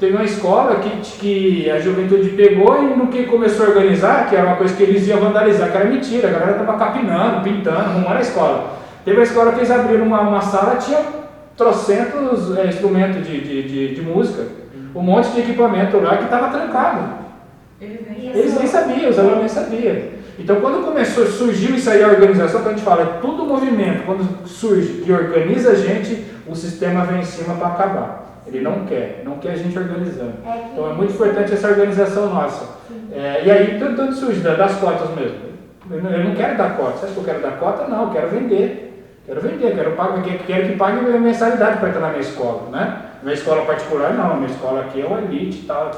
Teve uma escola que a juventude pegou e no que começou a organizar, que era uma coisa que eles iam vandalizar, que era mentira, a galera estava capinando, pintando, arrumando a escola. Teve uma escola que eles abriram uma sala, tinha trocentos instrumentos de música, um monte de equipamento lá que estava trancado. Eles nem sabiam, os alunos nem sabiam. Então, quando surgiu isso aí, a organização, que a gente fala, é tudo movimento, quando surge e organiza a gente, o sistema vem em cima para acabar. Ele não quer a gente organizando. Então, é muito importante essa organização nossa. E aí, tudo surge das cotas mesmo. Eu não quero dar cota. Você acha que eu quero dar cota? Não, eu quero vender. Quero que pague a mensalidade para entrar na minha escola, né? Minha escola particular não, minha escola aqui é uma elite, tal.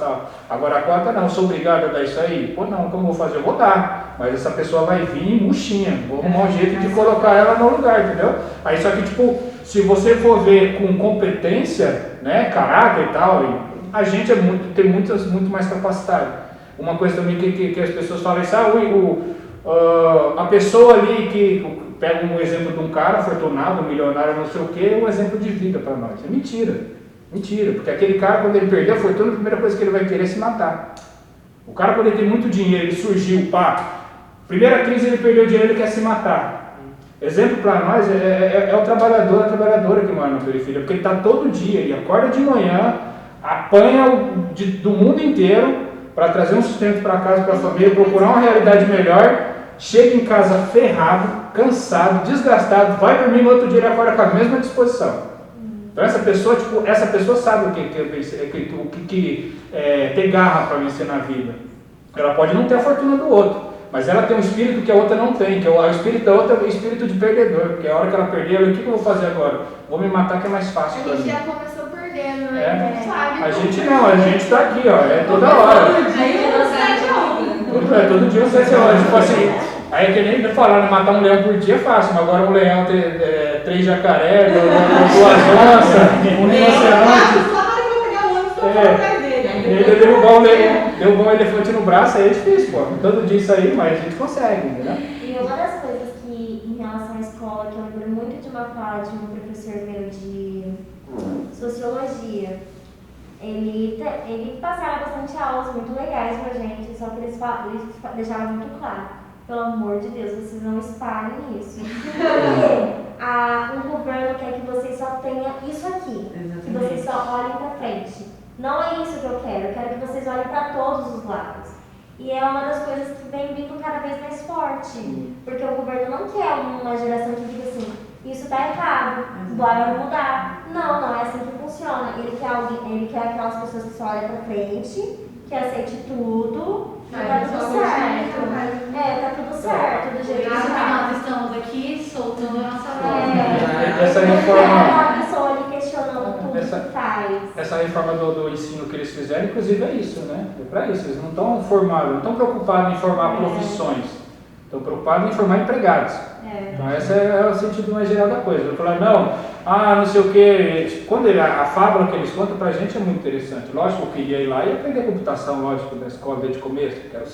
Agora a cota não, sou obrigado a dar isso aí? Pô, não, como eu vou fazer? Eu vou dar, mas essa pessoa vai vir murchinha, vou arrumar um jeito de colocar ela no lugar, entendeu? Aí só que, tipo, se você for ver com competência, né, caráter e tal, a gente tem muito mais capacidade. Uma coisa também que as pessoas falam isso, a pessoa ali que pega um exemplo de um cara afortunado, um milionário, não sei o que, é um exemplo de vida para nós. É mentira. Mentira, porque aquele cara, quando ele perder a fortuna, a primeira coisa que ele vai querer é se matar. O cara, quando ele tem muito dinheiro, ele surgiu, primeira crise ele perdeu dinheiro, ele quer se matar. Exemplo para nós é o trabalhador, a trabalhadora que mora na periferia, porque ele está todo dia, ele acorda de manhã, apanha do mundo inteiro para trazer um sustento para casa, para a família, procurar uma realidade melhor, chega em casa ferrado, cansado, desgastado, vai dormir no outro dia e acorda com a mesma disposição. Então essa pessoa sabe o que ter garra para vencer na vida. Ela pode não ter a fortuna do outro, mas ela tem um espírito que a outra não tem, que é o espírito da outra é o espírito de perdedor, porque a hora que ela perder, o que eu vou fazer agora? Vou me matar que é mais fácil para mim. A gente já começou perdendo, né? Não sabe. A gente não, a gente está aqui, é toda hora. Todo dia 7 horas. Tipo assim, aí é que nem falar, matar um leão por dia é fácil, mas agora um leão ter 3 jacaré, 2 onças, um rinoceronte. Derrubar um elefante no braço aí é difícil, pô. Todo dia isso aí, mas a gente consegue, entendeu? E uma das coisas que, em relação à escola, que eu lembro muito de uma fala de um professor meu de sociologia, ele passava bastante aulas muito legais pra gente, só que eles deixavam muito claro, pelo amor de Deus, vocês não espalhem isso. Porque o governo quer que vocês só tenham isso aqui, que vocês só olhem pra frente. Não é isso que eu quero que vocês olhem para todos os lados. E é uma das coisas que vem vindo cada vez mais forte. Porque o governo não quer uma geração que diga assim, isso está errado, bora mudar. Não é assim que funciona. Ele quer aquelas pessoas que só olham para frente, que aceite tudo, e tá tudo certo. Tá tudo certo, do jeito que nós estamos aqui soltando a nossa voz. Essa Essa reforma do ensino que eles fizeram, inclusive, é isso, né? É para isso. Eles não estão formados, não estão preocupados em formar profissões, estão preocupados em formar empregados. Então, esse é o sentido mais geral da coisa. Eu falar, não sei o quê. Quando a fábula que eles contam para a gente é muito interessante. Lógico que eu queria ir lá e aprender computação, lógico, na escola desde o começo. Quero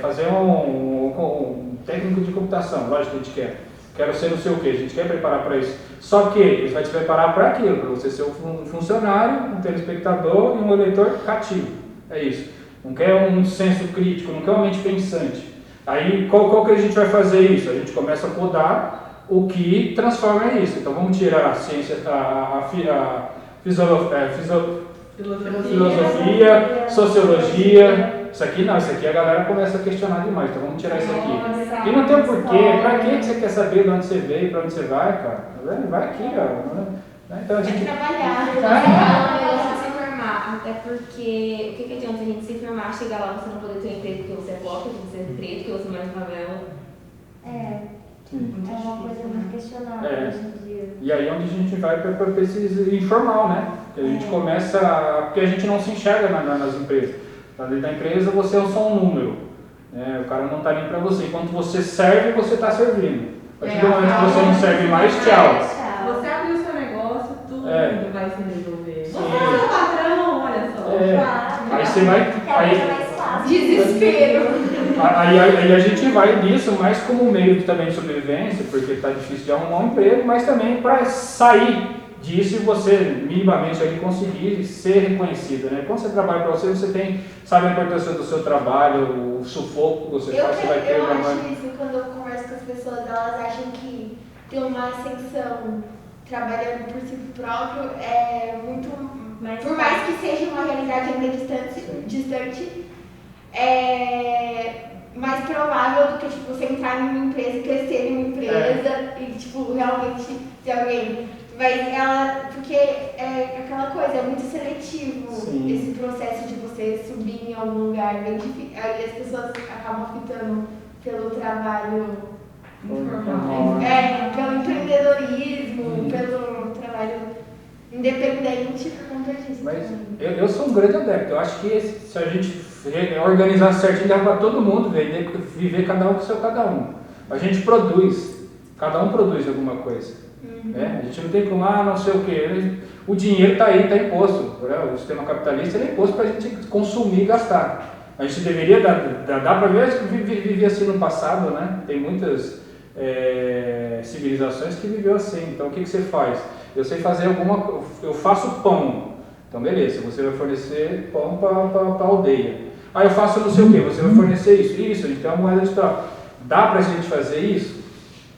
fazer um técnico de computação, lógico que a gente quer. Quero ser não sei o que, a gente quer preparar para isso. Só que eles vão te preparar para aquilo, para você ser um funcionário, um telespectador e um eleitor cativo. É isso. Não quer um senso crítico, não quer uma mente pensante. Aí, qual que a gente vai fazer isso? A gente começa a podar o que transforma isso. Então, vamos tirar a ciência, filosofia, sociologia. Isso aqui não, isso aqui a galera começa a questionar demais, então vamos tirar isso aqui. E não tem um porquê, pra que você quer saber de onde você veio, pra onde você vai, cara? Vai aqui, ó. Então a gente... trabalhar. Se formar, até porque o que adianta a gente se formar, chegar lá, você não poder ter um emprego porque você é pobre, porque você é preto, porque você mora em favela? É uma coisa muito questionável hoje em dia. E aí onde a gente vai para esse informal, né? Que a gente começa, porque a gente não se enxerga nas empresas. Dentro da empresa você é só um número, né? O cara não está nem para você. Enquanto você serve, você está servindo. A partir do momento que você não serve mais, tchau. Você abriu o seu negócio, tudo vai se resolver. Sim. Você é o patrão, olha só. Aí você vai... Desespero. Aí a gente vai nisso mais como meio também de sobrevivência, porque está difícil de arrumar um emprego, mas também para sair disso e você minimamente ali conseguir ser reconhecido, né? Quando você trabalha para você sabe a importância do seu trabalho, o sufoco que você faz, você vai ter. Eu acho isso, quando eu converso com as pessoas, elas acham que ter uma ascensão trabalhando por si próprio é muito, por mais que seja uma realidade ainda distante, é mais provável do que tipo, você entrar em uma empresa e crescer em uma empresa e tipo, realmente ser alguém. Porque é aquela coisa, é muito seletivo esse processo de você subir em algum lugar, bem difícil. Aí as pessoas acabam optando pelo trabalho informal, pelo empreendedorismo, pelo trabalho independente por conta disso. Mas eu sou um grande adepto. Eu acho que se a gente organizar certinho, dá para todo mundo viver cada um com o seu cada um. A gente produz, cada um produz alguma coisa. Né? A gente não tem como, não sei o que. O dinheiro está aí, está imposto. Né? O sistema capitalista é imposto para a gente consumir e gastar. A gente deveria dá para ver que vivia assim no passado, né? Tem muitas civilizações que viveu assim. Então o que você faz? Eu sei fazer eu faço pão. Então beleza, você vai fornecer pão para a aldeia. Eu faço não sei o que, você vai fornecer isso, a gente tem uma moeda de troca. Dá para a gente fazer isso?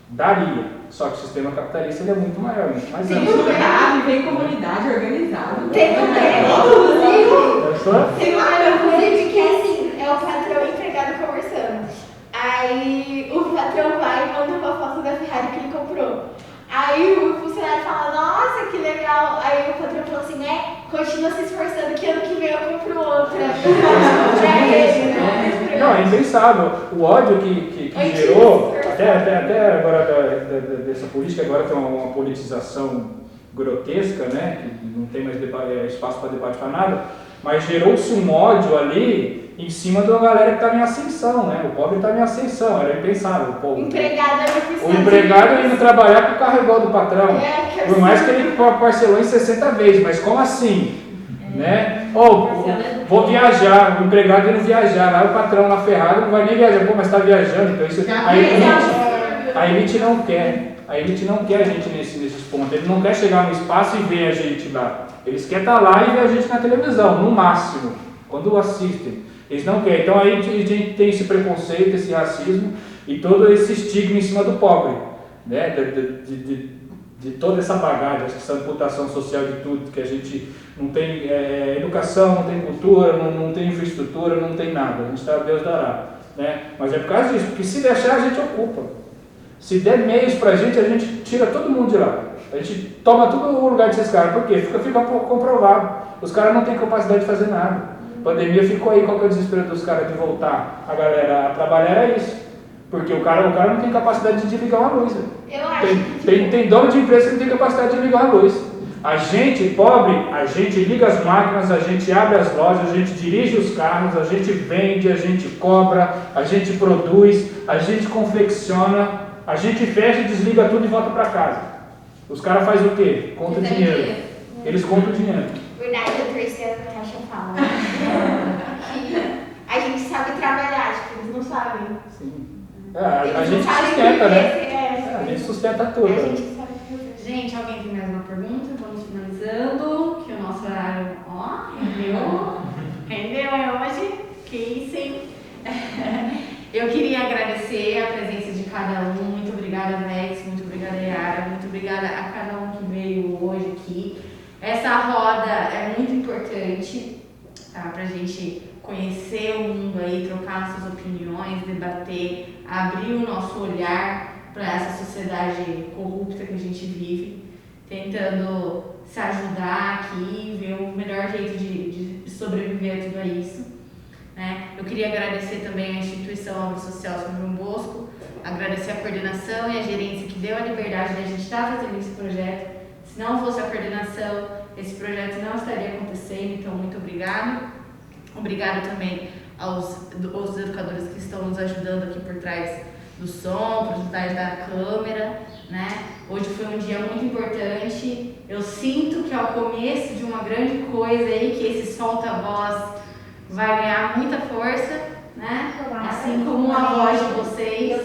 Daria. Só que o sistema capitalista ele é muito maior, muito mais amplo. Tem comunidade organizada. Tem inclusive que assim, é o patrão e o empregado conversando. Aí o patrão vai e manda uma foto da Ferrari que ele comprou. Aí o funcionário fala, nossa, que legal. Aí o patrão fala assim, continua se esforçando que ano que vem eu compro outra. Não, é impensável. O ódio que gerou, até agora dessa política, agora tem uma politização grotesca, né? Que não tem mais espaço para debate para nada, mas gerou-se um ódio ali em cima de uma galera que estava em ascensão, né? O pobre estava em ascensão, era impensável. O empregado indo trabalhar com o carro igual do patrão, por mais que ele parcelou em 60 vezes, mas como assim? Né? Vou viajar, o empregado indo viajar, lá o patrão na Ferrari não vai nem viajar, mas está viajando, então isso, a elite não quer. A elite não quer a gente nesses pontos, ele não quer chegar no espaço e ver a gente lá. Eles querem estar lá e ver a gente na televisão, no máximo, quando assistem. Eles não querem. Então aí a gente tem esse preconceito, esse racismo e todo esse estigma em cima do pobre, né? De toda essa bagagem, essa amputação social de tudo, que a gente não tem educação, não tem cultura, não tem infraestrutura, não tem nada. A gente está, Deus dará. Né? Mas é por causa disso, porque se deixar a gente ocupa. Se der meios pra gente, a gente tira todo mundo de lá. A gente toma todo o lugar desses caras. Por quê? Fica comprovado. Os caras não têm capacidade de fazer nada. A pandemia ficou aí, qual que é o desespero dos caras de voltar a galera a trabalhar? Era isso. Porque o cara não tem capacidade de ligar uma luz. Tem dono de empresa que não tem capacidade de ligar uma luz. A gente, pobre, a gente liga as máquinas, a gente abre as lojas, a gente dirige os carros, a gente vende, a gente cobra, a gente produz, a gente confecciona, a gente fecha, desliga tudo e volta para casa. Os caras fazem o quê? Conta dinheiro. Eles contam dinheiro. Verdade, a terceira Natasha fala. Que a gente sabe trabalhar, acho que eles não sabem. Sim. A gente sustenta, né? A gente sustenta tudo. Gente, alguém tem mais uma pergunta? Vamos finalizando, que o nosso horário, rendeu hoje, que sim. Eu queria agradecer a presença de cada um, muito obrigada, Vex, muito obrigada, Yara, muito obrigada a cada um que veio hoje aqui. Essa roda é muito importante, tá? Pra gente conhecer o mundo aí, trocar nossas opiniões, debater, abrir o nosso olhar para essa sociedade corrupta que a gente vive, tentando se ajudar aqui, ver o melhor jeito de sobreviver a tudo isso, né? Eu queria agradecer também a instituição Obra Social São João Bosco, agradecer a coordenação e a gerência que deu a liberdade de a gente estar fazendo esse projeto. Se não fosse a coordenação, esse projeto não estaria acontecendo, então muito obrigado. Obrigado também aos educadores que estão nos ajudando aqui por trás do som, por trás da câmera, né? Hoje foi um dia muito importante. Eu sinto que é o começo de uma grande coisa aí, que esse solta-voz vai ganhar muita força, né? Assim como a voz de vocês.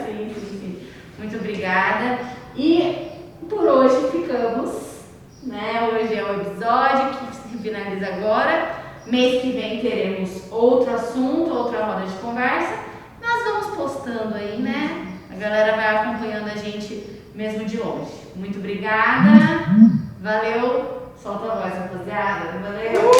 Sim. Muito obrigada. E por hoje ficamos, né? Hoje é o episódio que finaliza agora. Mês que vem teremos outro assunto, outra roda de conversa. Nós vamos postando aí, né? A galera vai acompanhando a gente mesmo de longe. Muito obrigada. Valeu. Solta a voz, rapaziada. Valeu.